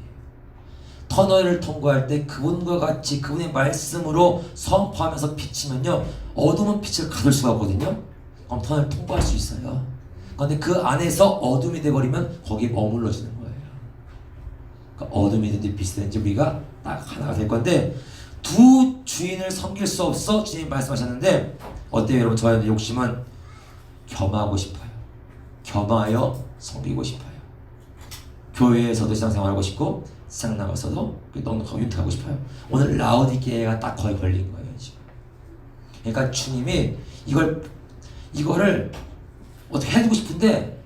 터널을 통과할 때 그분과 같이 그분의 말씀으로 선포하면서 비치면요 어둠은 빛을 가둘 수가 없거든요. 그럼 터널을 통과할 수 있어요. 그런데 그 안에서 어둠이 돼버리면 거기에 머물러지는 거예요. 그러니까 어둠이든지 빛이든지 우리가 딱 하나가 될 건데 두 주인을 섬길 수 없어 주님 말씀하셨는데 어때요 여러분? 저의 욕심은 겸하고 싶어요. 겸하여 섬기고 싶어요. 교회에서도 신앙생활하고 싶고 세상 나가서도 넉넉하고 윤택하고 싶어요. 오늘 라오디게아가 딱 거의 걸린 거예요 지금. 그러니까 주님이 이거를 어떻게 해두고 싶은데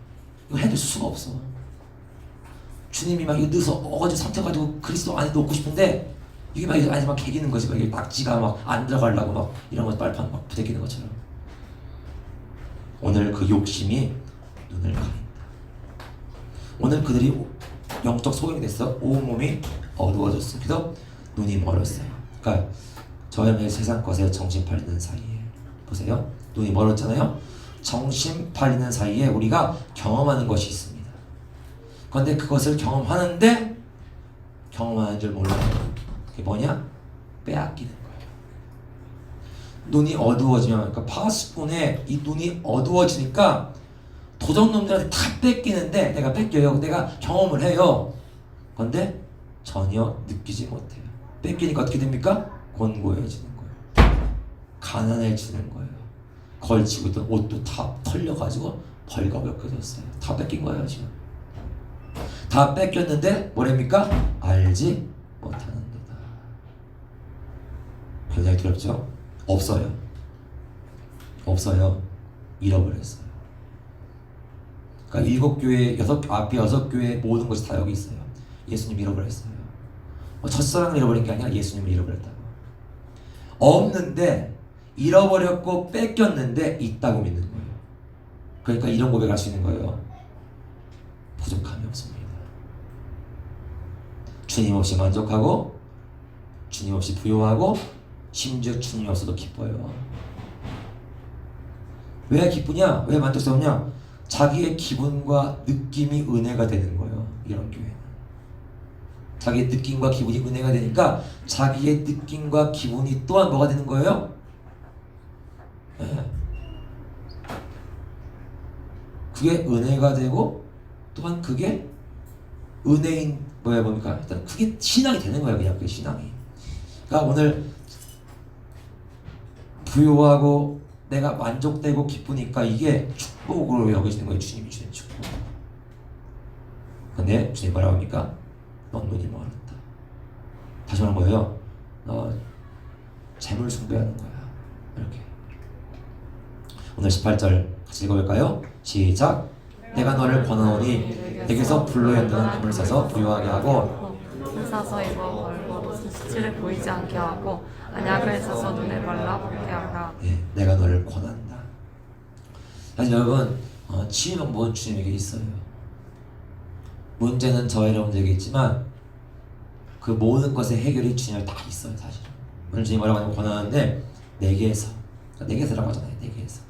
이걸 해둘 수가 없어. 주님이 막 이거 넣어서 어거지 삼켜가지고 그리스도 안에 넣고 싶은데 이게 막 안에서 막 개기는 거지. 막 이게 낙지가 막 안 들어가려고 막 이런 거 빨판 막 부대끼는 것처럼. 오늘 그 욕심이 눈을 가린다. 오늘 그들이 영적 소경이 됐어. 온몸이 어두워졌어. 그래서 눈이 멀었어요. 그러니까 저희는 세상 것에 정신 팔리는 사이에 보세요. 눈이 멀었잖아요. 정신 팔리는 사이에 우리가 경험하는 것이 있습니다. 그런데 그것을 경험하는데 경험하는 줄 몰라요. 그게 뭐냐? 빼앗기는 거예요. 눈이 어두워지면 그러니까 파수꾼의 이 눈이 어두워지니까 도적놈들한테 다 뺏기는데 내가 뺏겨요. 내가 경험을 해요. 그런데 전혀 느끼지 못해요. 뺏기니까 어떻게 됩니까? 곤고해지는 거예요. 가난해지는 거예요. 걸치고 있던 옷도 다 털려가지고 벌거벗겨졌어요. 다 뺏긴 거예요 지금. 다 뺏겼는데 뭐랍니까? 알지 못하는 데다. 굉장히 두렵죠? 없어요. 없어요. 잃어버렸어요. 그러니까 7교회, 앞에 6교회 모든 것이 다 여기 있어요. 예수님 잃어버렸어요. 첫사랑을 잃어버린 게 아니라 예수님을 잃어버렸다고. 없는데 잃어버렸고 뺏겼는데 있다고 믿는 거예요. 그러니까 이런 고백할 수 있는 거예요. 부족함이 없습니다. 주님 없이 만족하고 주님 없이 부요하고 심지어 주님 없어도 기뻐요. 왜 기쁘냐? 왜 만족스럽냐? 자기의 기분과 느낌이 은혜가 되는 거예요. 이런 교회는. 자기의 느낌과 기분이 은혜가 되니까 자기의 느낌과 기분이 또한 뭐가 되는 거예요? 네. 그게 은혜가 되고 또한 그게 은혜인 뭡니까? 일단 그게 신앙이 되는 거예요. 그냥 그게 신앙이. 그러니까 오늘 부요하고 내가 만족되고 기쁘니까 이게 축복으로 여기시는 거예요. 주님이 주는 축복. 근데 주님 뭐라고 합니까? 넌 눈이 멀었다. 다시 말하는 거예요. 너 재물 숭배하는 거야. 이렇게. 오늘 18절 같이 읽어볼까요? 시작. 내가 너를 권하노니 내게서 불로 연다는 금을 사서 부요하게 하고 옷을 사서 입어 벌고 수치를 보이지 않게 하고 안약을 사서 눈에 발라 보게 하라. 예, 내가 너를 권한다. 사실 여러분 치유 방법은 주님에게 있어요. 문제는 저 여러분들에게 있지만 그 모든 것의 해결이 주님에 다 있어요. 사실 오늘 주님 뭐라고 하냐면 권하는데 내게서라고 하잖아요. 내게서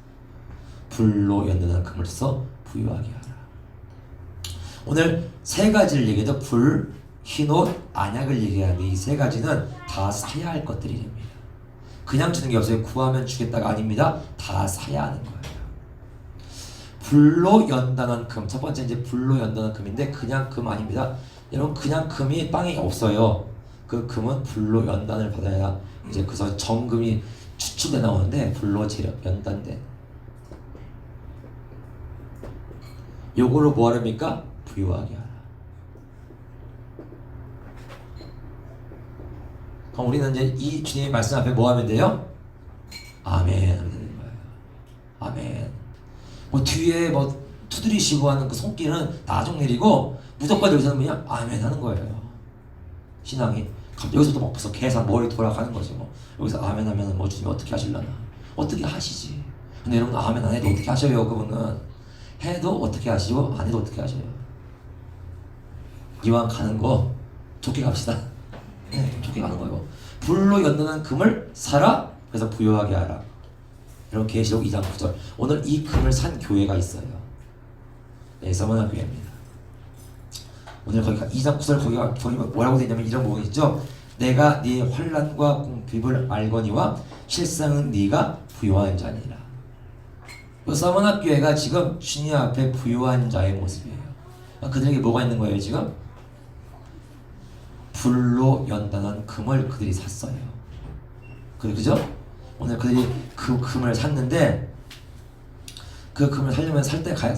불로 연단한 금을 써 부유하게 하라. 오늘 세 가지를 얘기해도 불, 흰옷, 안약을 얘기하는데 이 세 가지는 다 사야 할 것들이랍니다. 그냥 주는 게 없어요. 구하면 주겠다가 아닙니다. 다 사야 하는 거예요. 불로 연단한 금. 첫 번째 이제 불로 연단한 금인데 그냥 금 아닙니다. 여러분 그냥 금이 땅에 없어요. 그 금은 불로 연단을 받아야 이제 그래서 정금이 추출돼 나오는데 불로 연단된. 요거로 뭐 하랍니까? 부유하게 하라. 그럼 우리는 이제 이 주님의 말씀 앞에 뭐 하면 돼요? 아멘 하면 되는 거예요. 아멘. 뭐 뒤에 뭐 두드리시고 하는 그 손길은 나중 일이고 무조건 여기서는 그냥 아멘 하는 거예요. 신앙이. 여기서도 막 벌써 계산 머리 돌아가는 거지 뭐. 여기서 아멘 하면 뭐 주님 어떻게 하실려나? 어떻게 하시지? 근데 여러분 아멘 안 해도 어떻게 하셔요? 그분은 해도 어떻게 하시고 안 해도 어떻게 하셔요? 이왕 가는 거 좋게 갑시다. 네, 좋게 가는 거예요. 불로 연단한 금을 사라. 그래서 부유하게 하라. 여러분 계시록 2장 9절. 오늘 이 금을 산 교회가 있어요. 네, 서머나 교회입니다. 오늘 거기가 2장 9절 거기 뭐라고 되어 있냐면 이런 부분이 있죠. 내가 네 환난과 궁핍을 알거니와 실상은 네가 부유한 자니라. 서머나 교회가 지금 주님 앞에 부유한 자의 모습이에요. 그들에게 뭐가 있는 거예요 지금? 불로 연단한 금을 그들이 샀어요. 그죠? 오늘 그들이 그 금을 샀는데 그 금을 살려면 살 때 가야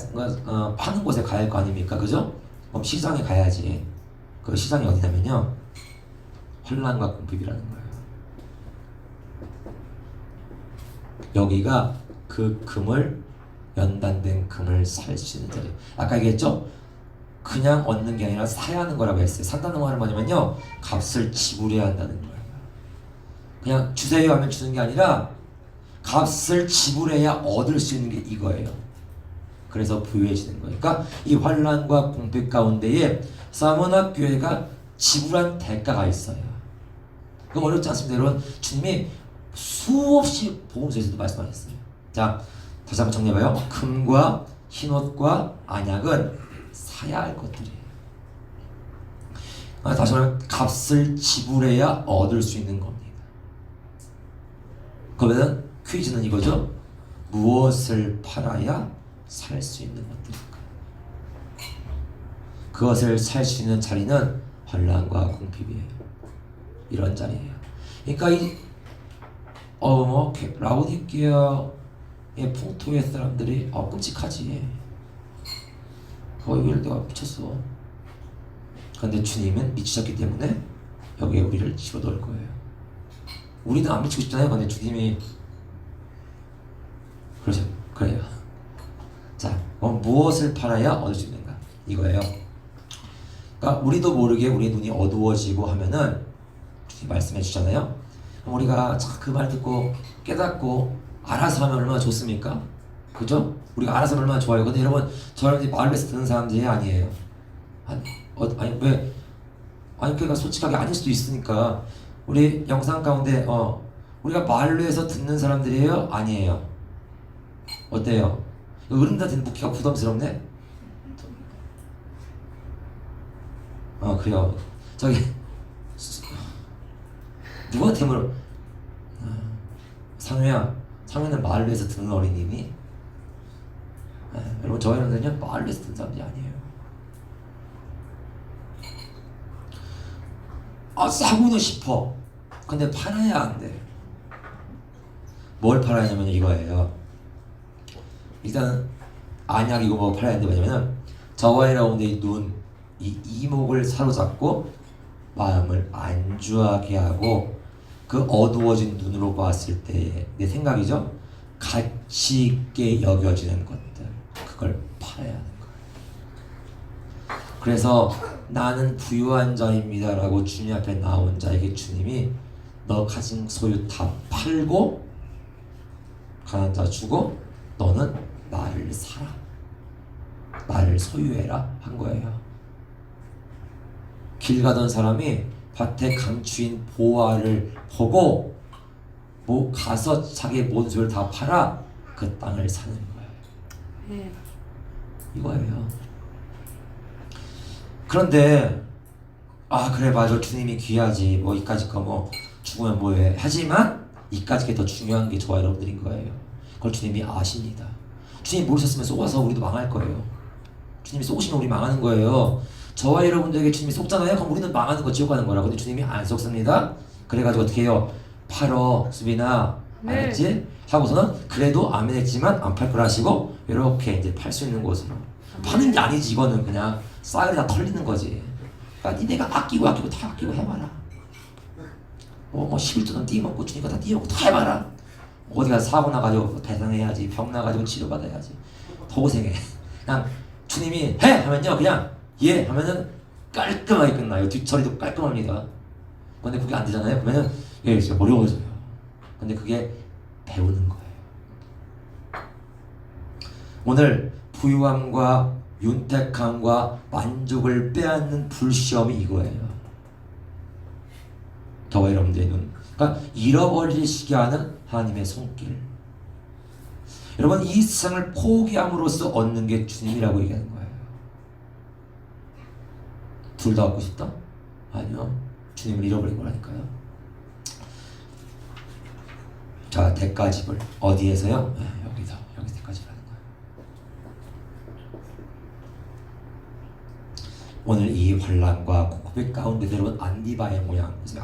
파는 곳에 가야 할 거 아닙니까? 그죠? 그럼 시장에 가야지. 그 시장이 어디냐면요, 환란과 궁핍이라는 거예요. 여기가 그 금을, 연단된 금을 살 수 있는 자리. 아까 얘기했죠? 그냥 얻는 게 아니라 사야 하는 거라고 했어요. 산다는 말은 뭐냐면요, 값을 지불해야 한다는 거예요. 그냥 주세요 하면 주는 게 아니라 값을 지불해야 얻을 수 있는 게 이거예요. 그래서 부유해지는 거예요. 그러니까 이 환란과 궁핍 가운데에 사모나 교회가 지불한 대가가 있어요. 그럼 어렵지 않습니다, 여러분. 주님이 수없이 복음서에서도 말씀하셨어요. 자, 다시 한번 정리해봐요. 금과 흰옷과 안약은 사야 할 것들이에요. 다시 말하면 값을 지불해야 얻을 수 있는 겁니다. 그러면 퀴즈는 이거죠. 무엇을 팔아야 살 수 있는 것들일까? 그것을 살 수 있는 자리는 환란과 궁핍이에요. 이런 자리예요. 그러니까 이 라오디게아의 풍토의 사람들이 끔찍하지. 거기를 내가 미쳤어. 그런데 주님은 미치셨기 때문에 여기에 우리를 집어넣을 거예요. 우리는 안 미치고 싶잖아요. 근데 주님이 그래요. 자, 무엇을 팔아야 얻을 수 있는가? 이거예요. 그러니까 우리도 모르게 우리 눈이 어두워지고 하면은 주님 말씀해 주잖아요. 우리가 그 말 듣고 깨닫고 알아서 하면 얼마나 좋습니까? 그죠? 우리가 알아서 하면 얼마나 좋아요. 근데 여러분, 저런 마을에서 듣는 사람들이 아니에요. 그러니까 솔직하게 아닐 수도 있으니까. 우리 영상 가운데 우리가 말로 해서 듣는 사람들이에요? 아니에요? 어때요? 어른들한테는 묻기가 부담스럽네? 그래요. 저기 누구한테 물어? 상우는 말로 해서 듣는 어린이니? 여러분, 저희는 말로 해서 듣는 사람들이 아니에요. 사고는 싶어. 근데 팔아야 안 돼. 뭘 팔아야 하냐면 이거예요. 일단 안약이고 뭐 팔아야 하는데 뭐냐면, 저와의 가운데 눈, 이 이목을 사로잡고 마음을 안주하게 하고 그 어두워진 눈으로 봤을 때 내 생각이죠. 가치 있게 여겨지는 것들, 그걸 팔아야 하는 거예요. 그래서 나는 부유한 자입니다 라고 주님 앞에 나온 자에게 주님이 너 가진 소유 다 팔고 가난한 자 주고 너는 나를 사라, 나를 소유해라 한 거예요. 길 가던 사람이 밭에 강추인 보화를 보고 가서 자기의 모든 소유를 다 팔아 그 땅을 사는 거예요. 이거예요. 그런데 그래 맞아, 주님이 귀하지, 이까짓 거 죽으면 뭐해. 하지만 이까짓 게 더 중요한 게 저와 여러분들인 거예요. 그걸 주님이 아십니다. 주님이 모르셨으면 쏘아서 우리도 망할 거예요. 주님이 쏘시면 우리 망하는 거예요. 저와 여러분들에게 주님이 쏘잖아요. 그럼 우리는 망하는 거, 지옥 가는 거라. 근데 주님이 안 쏘습니다. 그래가지고 어떻게 해요? 팔어, 수빈아, 알았지? 하고서는 그래도 아멘 했지만 안 팔 거라 하시고 이렇게 이제 팔 수 있는 곳으로. 파는 게 아니지. 이거는 그냥 쌀이 다 털리는 거지. 그러니까 니네가 아끼고 다 아끼고 해봐라. 11조는 띄먹고 주니까 다 띄먹고 다 해봐라. 어디 가서 사고 나가지고 배상해야지, 병 나가지고 치료받아야지, 더 고생해. 그냥 주님이 해! 하면요 그냥 예! 하면은 깔끔하게 끝나요. 뒷처리도 깔끔합니다. 근데 그게 안 되잖아요. 그러면은 진짜 어려워져요. 근데 그게 배우는 거예요. 오늘 부유함과 윤택함과 만족을 빼앗는 불시험이 이거예요. 저와 여러분들의 눈. 그러니까 잃어버리시게 하는 하나님의 손길. 여러분, 이 세상을 포기함으로써 얻는 게 주님이라고 얘기하는 거예요. 둘 다 얻고 싶다? 아니요. 주님을 잃어버린 거라니까요. 자, 대가집을 어디에서요? 여기서 대가집을 하는 거예요. 오늘 이 환란과 고백 가운데 들어온 안디바의 모양, 그래서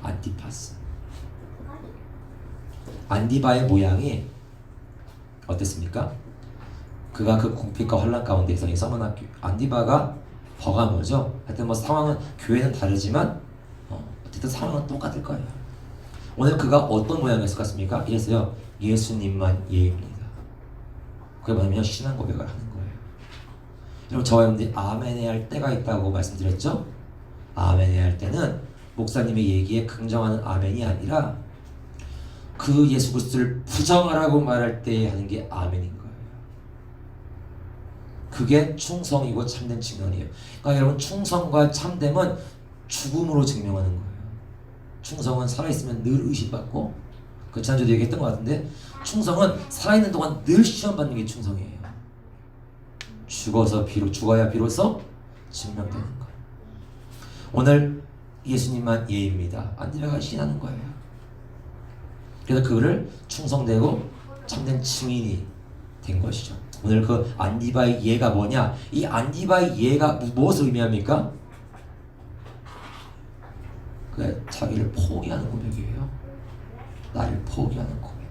안티파스. 안디바의 모양이 어땠습니까? 그가 그 궁핍과 환란 가운데서 이 서머나 안디바가 버가모죠. 하여튼 뭐 상황은 교회는 다르지만 어쨌든 상황은 똑같을 거예요. 오늘 그가 어떤 모양이었을 것 같습니까? 이랬어요. 예수님만 예입니다. 그게 뭐냐면 신앙 고백을 하는 거예요. 여러분 저와 여러분들이 아멘해야 할 때가 있다고 말씀드렸죠? 아멘해야 할 때는 목사님의 얘기에 긍정하는 아멘이 아니라 그 예수 그리스도를 부정하라고 말할 때 하는 게 아멘인 거예요. 그게 충성이고 참된 증언이에요. 그러니까 여러분 충성과 참됨은 죽음으로 증명하는 거예요. 충성은 살아있으면 늘 의심받고 그 지난주에도 얘기했던 것 같은데 충성은 살아있는 동안 늘 시험받는 게 충성이에요. 죽어야 비로소 증명되는 거예요. 오늘 예수님만 예입니다. 안디바가 신하는 거예요. 그래서 그를 충성되고 참된 증인이 된 것이죠. 오늘 그 안디바의 예가 뭐냐? 이 안디바의 예가 무엇을 의미합니까? 그 자기를 포기하는 고백이에요. 나를 포기하는 고백.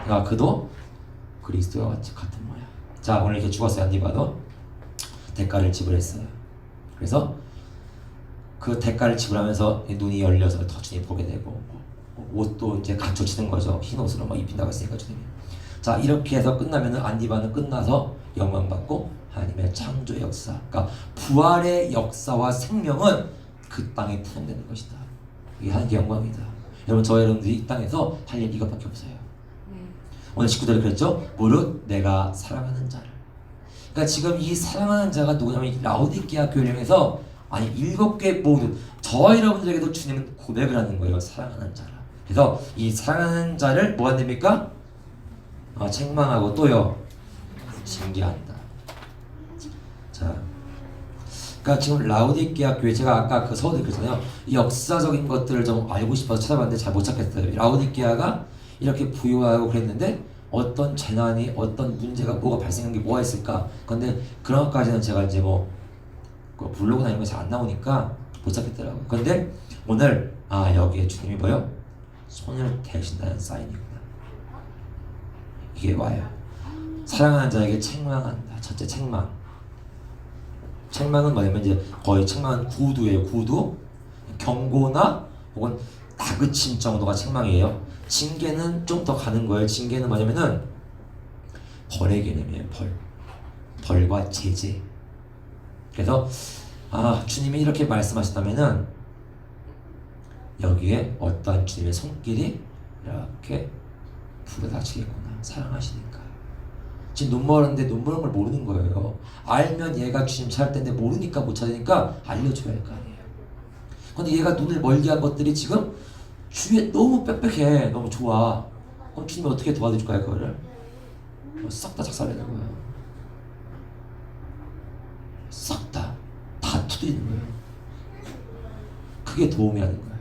그러니까 그도 그리스도와 같은 모양. 자, 오늘 이렇게 죽었어요. 안디바도 대가를 지불했어요. 그래서 그 대가를 지불하면서 눈이 열려서 더 주님 보게 되고 옷도 이제 갖춰지는 거죠. 흰 옷으로 막 입힌다고 했으니까 주님이. 자, 이렇게 해서 끝나면은 안디바는 끝나서 영광받고 하나님의 창조의 역사, 그러니까 부활의 역사와 생명은 그 땅에 투영되는 것이다. 이게 하나님의 영광이다. 여러분 저와 여러분들이 이 땅에서 할 일 이것밖에 없어요. 오늘 19절에 그랬죠? 무릇 내가 사랑하는 자를. 그러니까 지금 이 사랑하는 자가 누구냐면 라오디게아 교회를 향해서 아니 7개 모든 저와 여러분들에게도 주님은 고백을 하는 거예요. 사랑하는 자라. 그래서 이 사랑하는 자를 뭐 한답니까? 책망하고 또요 징계한다. 자, 그러니까 지금 라오디게아 교회 제가 아까 그 서두에 그랬잖아요. 이 역사적인 것들을 좀 알고 싶어서 찾아봤는데 잘 못 찾겠어요. 라오디게아가 이렇게 부유하고 그랬는데 어떤 재난이 어떤 문제가 뭐가 발생한 게 뭐가 있을까? 근데 그런 것까지는 제가 이제 뭐 블로그나 이런 거 잘 안 나오니까 못 찾겠더라고요. 근데 오늘 여기에 주님이 뭐요? 손을 대신다는 사인이구나. 이게 와요. 사랑하는 자에게 책망한다. 첫째 책망. 책망은 뭐냐면 이제 거의 책망은 구두예요. 구두. 경고나 혹은 다그침 정도가 책망이에요. 징계는 좀 더 가는 거예요. 징계는 뭐냐면은 벌의 개념이에요. 벌과 제재. 그래서 주님이 이렇게 말씀하셨다면은 여기에 어떠한 주님의 손길이 이렇게 부러닥치겠구나. 사랑하시니까. 지금 눈물 흘리는데 눈물 흘리는 걸 모르는 거예요. 알면 얘가 주님 찾을 텐데 모르니까 못 찾으니까 알려줘야 할 거 아니에요. 근데 얘가 눈을 멀게 한 것들이 지금 주위에 너무 빽빽해. 너무 좋아. 그럼 주님이 어떻게 도와줄까요? 그거를 싹 다 작살내는 거예요. 싹 다 투드리는 거예요. 그게 도움이 하는 거예요.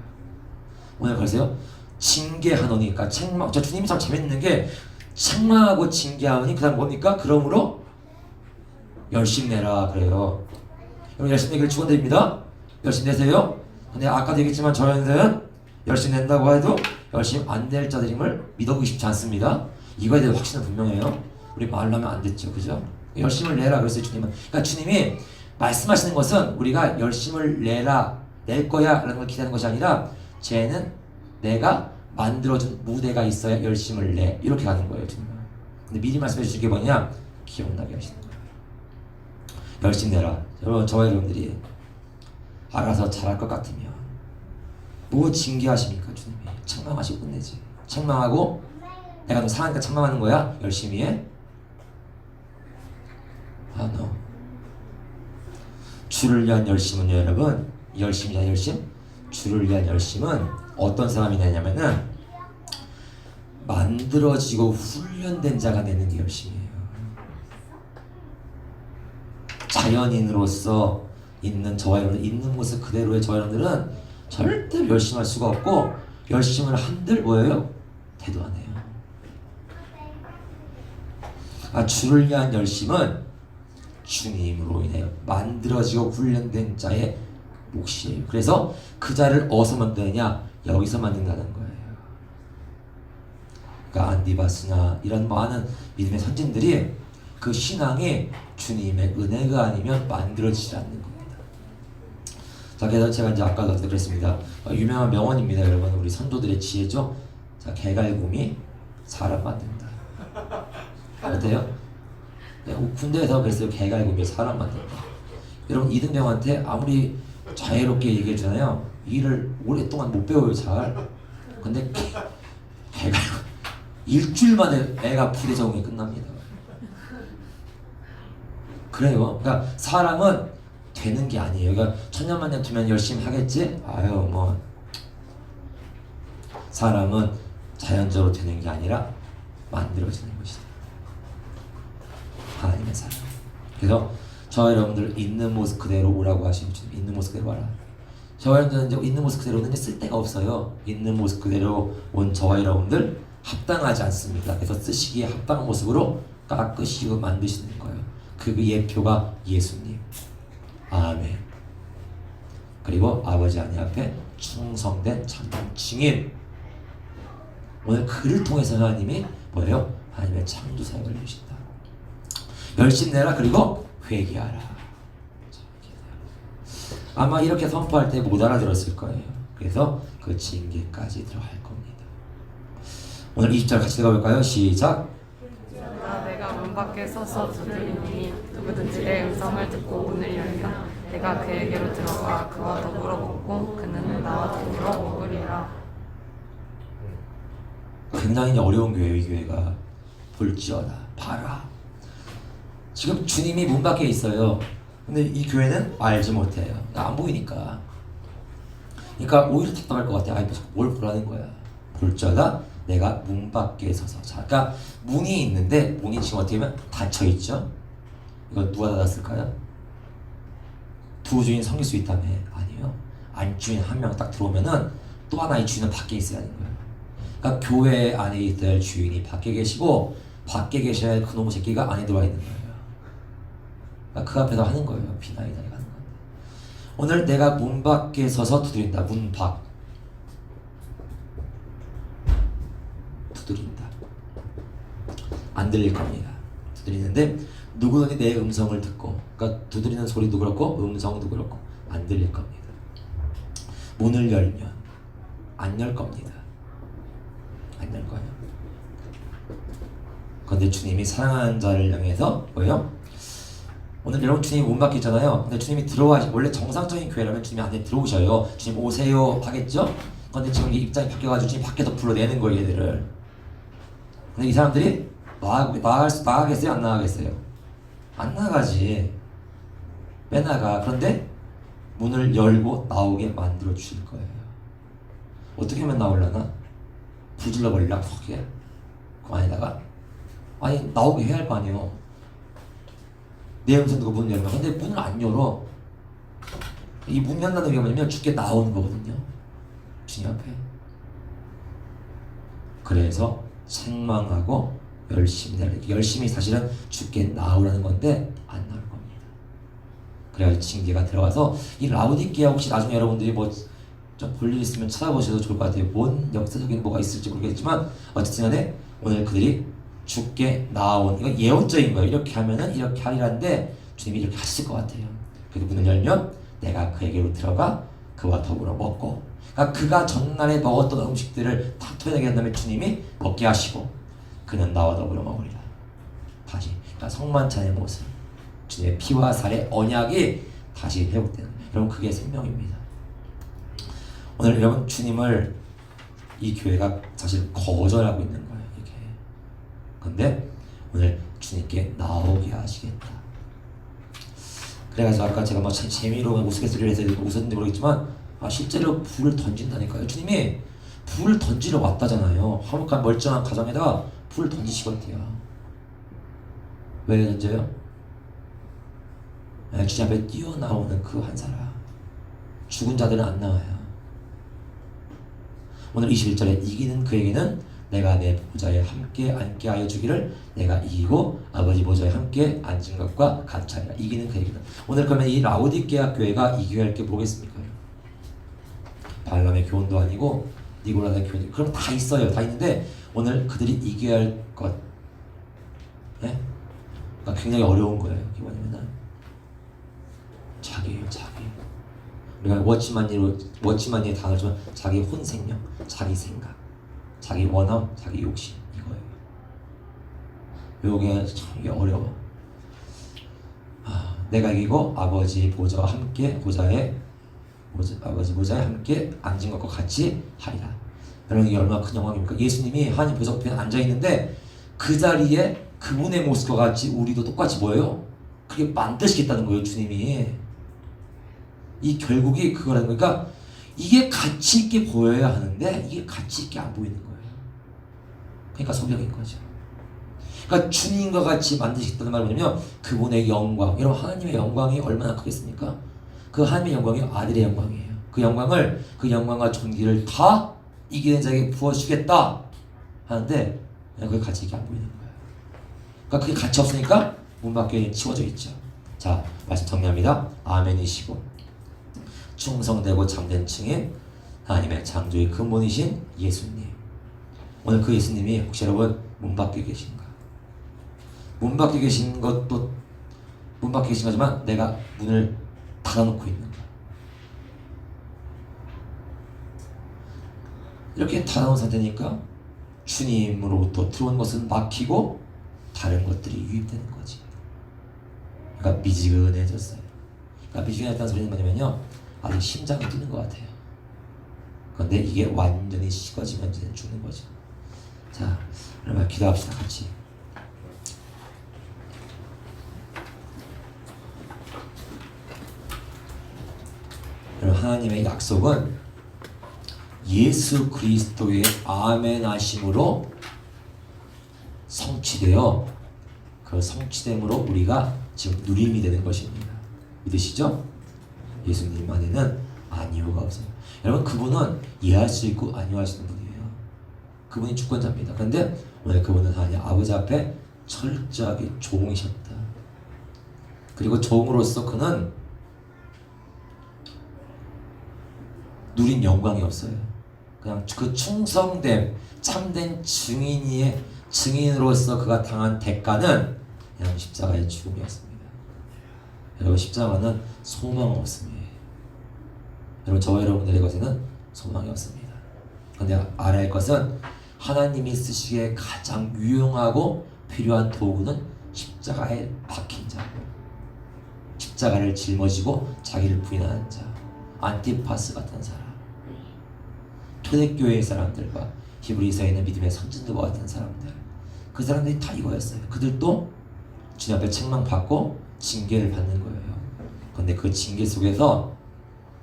오늘 그러세요? 징계하노니, 그러니까 책망. 저 주님이 참 재밌는 게 책망하고 징계하노니 그다음 뭡니까? 그러므로 열심히 내라 그래요. 여러분 열심히 내기를 축원드립니다. 열심히 내세요. 근데 아까도 얘기했지만 저희는 열심히 낸다고 해도 열심히 안 될 자들임을 믿어보기 쉽지 않습니다. 이거에 대해 확신은 분명해요. 우리 말로 하면 안 됐죠, 그죠? 열심을 내라 그랬어요 주님은. 그러니까 주님이 말씀하시는 것은 우리가 열심을 내라, 낼 거야 라는 걸 기대하는 것이 아니라 쟤는 내가 만들어준 무대가 있어야 열심을 내, 이렇게 가는 거예요 주님은. 근데 미리 말씀해 주신 게 뭐냐? 기억나게 하시는 거예요. 열심 내라. 여러분 저와 여러분들이 알아서 잘할 것 같으면 뭐 징계하십니까 주님이? 책망하시고 끝내지. 책망하고 내가 너 상하니까 책망하는 거야? 열심히 해? no. 주를 위한 열심은요 여러분, 열심이냐 열심? 주를 위한 열심은 어떤 사람이 내냐면은 만들어지고 훈련된 자가 내는 게 열심이에요. 자연인으로서 있는 저와 여러분, 있는 모습 그대로의 저와 여러분들은 절대 열심할 수가 없고 열심을 한들 뭐예요? 대도 안 해요. 주를 위한 열심은 주님으로 인해 만들어지고 훈련된 자의 몫이에요. 그래서 그 자를 어디서 만드느냐? 여기서 만든다는 거예요. 그러니까 안디바스나 이런 많은 믿음의 선진들이 그 신앙이 주님의 은혜가 아니면 만들어지지 않는 겁니다. 자, 그래서 제가 이제 아까도 그랬습니다. 유명한 명언입니다, 여러분. 우리 선조들의 지혜죠. 자, 개갈굼이 사람 만든다. 어때요? 네, 군대에서 그랬어요. 개갈굼이 사람 만든다. 여러분, 이등병한테 아무리 자유롭게 얘기해주잖아요. 일을 오랫동안 못 배워요, 잘. 근데 개갈굼 일주일 만에 애가 부대 적응이 끝납니다. 그래요. 그러니까 사람은 되는 게 아니에요. 그러니까 천년만년 두면 열심히 하겠지? 아유, 뭐. 사람은 자연적으로 되는 게 아니라 만들어지는 것이다. 하나님의 사람. 그래서 저와 여러분들 있는 모습 그대로 오라고 하시면 주님, 있는 모습 그대로 와라. 저와 여러분들은 이제 있는 모습 그대로는 이제 쓸 데가 없어요. 있는 모습 그대로 온 저와 여러분들 합당하지 않습니다. 그래서 쓰시기에 합당한 모습으로 깎으시고 만드시는 거예요. 그 예표가 예수님. 아멘. 그리고 아버지 하나님 앞에 충성된 참된 증인. 오늘 그를 통해서 하나님이 뭐예요? 하나님의 창조 사역을 해주신다. 열심 내라. 그리고 회개하라. 아마 이렇게 선포할 때 못 알아들었을 거예요. 그래서 그 징계까지 들어갈 겁니다. 오늘 20절 같이 읽어볼까요? 시작. 내가 문 밖에 서서 두드리니 누구든지 내 음성을 듣고 문을 열면 내가 그에게로 들어가 그와 더불어 먹고 그는 나와 더불어 먹으리라. 굉장히 어려운 교회예요. 이 교회가. 볼지어다 봐라. 지금 주님이 문 밖에 있어요. 근데 이 교회는 알지 못해요. 안 보이니까. 그러니까 오히려 답답할 것 같아요. 뭘 보라는 거야. 볼지어다 내가 문 밖에 서서. 자, 그러니까 문이 있는데 문이 지금 어떻게 보면 닫혀 있죠. 이거 누가 닫았을까요? 두 주인 섬길 수 있다며? 아니요. 안주인 한 명 딱 들어오면은 또 하나의 주인은 밖에 있어야 하는 거예요. 그러니까 교회 안에 있을 주인이 밖에 계시고 밖에 계셔야 할 그놈의 새끼가 안에 들어와 있는 거예요. 그러니까 그 앞에서 하는 거예요. 비나이다니 하는 건데. 오늘 내가 문 밖에 서서 두드린다. 문 밖. 두드린다. 안 들릴 겁니다. 두드리는데 누구든지 내 음성을 듣고, 그러니까 두드리는 소리도 그렇고 음성도 그렇고 안 들릴 겁니다. 문을 열면 안 열 겁니다. 안 열 거예요. 그런데 주님이 사랑하는 자를 향해서 뭐예요? 오늘 여러분 주님이 문 밖에 있잖아요. 근데 주님이 원래 정상적인 교회라면 주님이 안에 들어오셔요. 주님 오세요 하겠죠? 그런데 지금 이 입장이 바뀌어가지고 주님 밖에서 불러내는 거예요, 얘들을. 근데 이 사람들이 나가겠어요? 안 나가겠어요? 안 나가지. 왜 나가? 그런데 문을 열고 나오게 만들어 주실 거예요. 어떻게 하면 나오려나? 부질러 버리라, 그게. 그 안에다가. 아니, 나오게 해야 할 거 아니에요. 내 음성 듣고 문 열면. 근데 문을 안 열어. 이 문 열다는 의미가 뭐냐면 주께 나오는 거거든요. 주님 앞에. 그래서 책망하고 열심히 사실은 주께 나오라는 건데 안 나올 겁니다. 그래야 징계가 들어가서 이 라우디게아 혹시 나중에 여러분들이 뭐 좀 볼 일 있으면 찾아보셔도 좋을 것 같아요. 뭔 역사적인 뭐가 있을지 모르겠지만 어쨌든 간에 오늘 그들이 주께 나온, 이건 예언적인 거예요. 이렇게 하면은 이렇게 하리라는데 주님이 이렇게 하실 것 같아요. 그래서 문을 열면 내가 그에게로 들어가 그와 더불어 먹고, 그러니까 그가 전날에 먹었던 음식들을 다 토해내게 한 다음에 주님이 먹게 하시고 그는 나와 더불어 먹으리라. 다시, 그러니까 성만찬의 모습, 주님의 피와 살의 언약이 다시 회복되는, 여러분 그게 생명입니다. 오늘 여러분 주님을 이 교회가 사실 거절하고 있는 거예요. 이게. 근데 오늘 주님께 나오게 하시겠다. 그래가지고 아까 제가 막 재미로 우스갯소리를 해서 웃었는지 모르겠지만 실제로 불을 던진다니까요. 주님이 불을 던지러 왔다잖아요. 화목한 멀쩡한 가정에다가 불을 던지시거든요. 왜 던져요? 주님 앞에 뛰어나오는 그 한 사람. 죽은 자들은 안 나와요. 오늘 21절에 이기는 그에게는 내가 내 보좌에 함께 앉게 하여 주기를 내가 이기고 아버지 보좌에 함께 앉은 것과 같이 하리라. 이기는 그에게는. 오늘 그러면 이 라오디게아 교회가 이겨야 할 게 뭐겠습니까? 발람의 교훈도 아니고 니고라의 교훈, 그럼 다 있어요. 다 있는데 오늘 그들이 이겨야 할 것, 네? 그러니까 굉장히 어려운 거예요. 이게 뭐냐면은 자기예요, 자기. 우리가 워치만이의 단어를 좀 자기 혼생명, 자기 생각, 자기 원함, 자기 욕심 이거예요. 요게 참 이게 어려워. 내가 이기고 아버지 보좌와 함께 아버지 보좌에 함께 앉은 것과 같이 하리라. 여러분 이게 얼마나 큰 영광입니까? 예수님이 하나님 보좌 옆에 앉아 있는데 그 자리에 그분의 모습과 같이 우리도 똑같이 뭐예요? 그게 만드시겠다는 거예요, 주님이. 이 결국이 그거라는 거니까 이게 가치 있게 보여야 하는데 이게 가치 있게 안 보이는 거예요. 그러니까 소경인 거죠. 그러니까 주님과 같이 만드시겠다는 말은 뭐냐면 그분의 영광. 여러분 하나님의 영광이 얼마나 크겠습니까? 그 하나님의 영광이 아들의 영광이에요. 그 영광과 존귀를 다 이기는 자에게 부어주겠다 하는데 그게 가치 있게 안 보이는 거예요. 그러니까 그게 가치 없으니까 문 밖에 치워져 있죠. 자, 말씀 정리합니다. 아멘이시고 충성되고 참된 증인 하나님의 창조의 근본이신 예수님. 오늘 그 예수님이 혹시 여러분 문 밖에 계신가? 문 밖에 계신 것도 문 밖에 계신 거지만 내가 문을 닫아놓고 있는 거야. 이렇게 닫아놓은 상태니까 주님으로부터 들어온 것은 막히고 다른 것들이 유입되는 거지. 그러니까 미지근해졌어요. 그러니까 미지근했다는 소리는 뭐냐면요, 아직 심장이 뛰는 것 같아요. 그런데 이게 완전히 식어지면 이제 죽는 거죠. 자, 그러면 기도합시다, 같이. 여러분, 하나님의 약속은 예수 그리스도의 아멘 하심으로 성취되어 그 성취됨으로 우리가 지금 누림이 되는 것입니다. 믿으시죠? 예수님 안에는 아니오가 없어요. 여러분, 그분은 이해할 수 있고 아니할 수 있는 분이에요. 그분이 주권자입니다. 그런데 오늘 그분은 하나님 아버지 앞에 철저하게 종이셨다. 그리고 종으로서 그는 누린 영광이 없어요. 그냥 그 충성됨, 참된 증인으로서 그가 당한 대가는 그냥 십자가의 죽음이었습니다. 여러분, 십자가는 소망 없습니다. 여러분, 저와 여러분들의 것에는 소망이 없습니다. 그런데 알아야 할 것은 하나님이 쓰시기에 가장 유용하고 필요한 도구는 십자가에 박힌 자, 십자가를 짊어지고 자기를 부인하는 자, 안티파스 같은 사람, 초대교회의 사람들과 히브리서에 있는 믿음의 선진들과 같은 사람들, 그 사람들이 다 이거였어요. 그들도 주님 앞에 책망받고 징계를 받는 거예요. 그런데 그 징계 속에서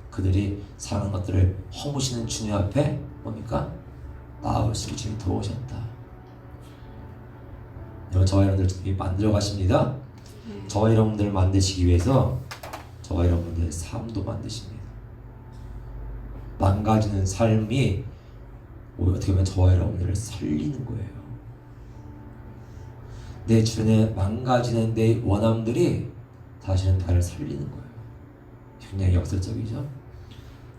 그들이 사랑하는 것들을 허무시는 주님 앞에 뭡니까? 나아올 수 있게 주님이 도우셨다. 여러분, 저와 여러분들 주님이 만들어 가십니다. 저와 여러분들을 만드시기 위해서 저와 여러분들의 삶도 만드십니다. 망가지는 삶이 어떻게 보면 저와 여러분들을 살리는 거예요. 내 주변에 망가지는 내 원함들이 사실은 나를 살리는 거예요. 굉장히 역설적이죠.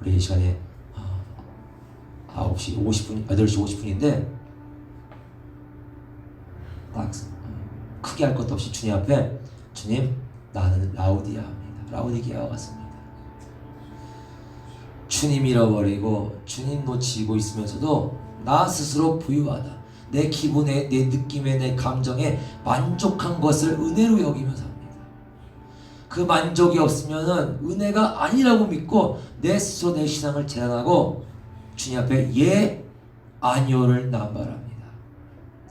우리 이 시간에 8시 50분인데 딱 크게 할 것도 없이 주님 앞에, 주님, 나는 라우디아입니다. 라우디게아와 같습니다. 주님 잃어버리고 주님 놓치고 있으면서도 나 스스로 부유하다. 내 기분에, 내 느낌에, 내 감정에 만족한 것을 은혜로 여기면서 합니다. 그 만족이 없으면은 은혜가 아니라고 믿고 내 스스로 내 신앙을 재단하고 주님 앞에 예, 아니오를 남발합니다.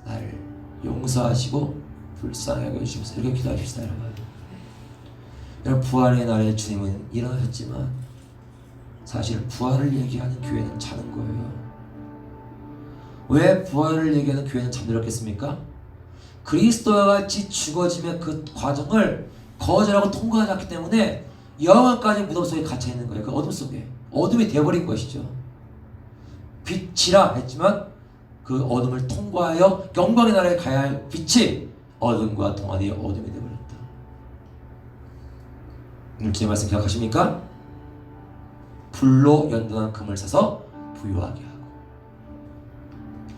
나를 용서하시고 불쌍히 여겨주시면서 이렇게 기도하십시다, 여러분. 여러분, 부활의 날에 주님은 일어나셨지만 사실 부활을 얘기하는 교회는 자는 거예요. 왜 부활을 얘기하는 교회는 잠들었겠습니까? 그리스도와 같이 죽어짐의 그 과정을 거절하고 통과하지 않기 때문에 영원까지 무덤 속에 갇혀 있는 거예요. 그 어둠 속에. 어둠이 되어버린 것이죠. 빛이라 했지만 그 어둠을 통과하여 영광의 나라에 가야 할 빛이 어둠과 동안의 어둠이 되어버렸다. 오늘 주의 말씀 기억하십니까? 불로 연단한 금을 사서 부유하게 하고,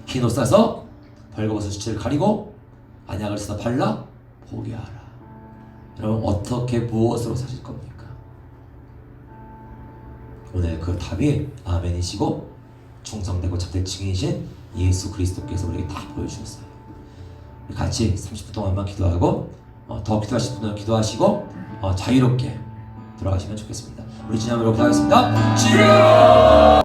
흰 옷 사서 벌거벗은 수치를 가리고, 안약을 사서 발라 보게 하라. 여러분 어떻게 무엇으로 사실 겁니까? 오늘 그 답이 아멘이시고 충성되고 참된 증인이신 예수 그리스도께서 우리에게 다 보여주셨어요. 같이 30분 동안만 기도하고 더 기도하실 분은 기도하시고 자유롭게 돌아가시면 좋겠습니다. 우리 진영으로 기도하겠습니다. 주여!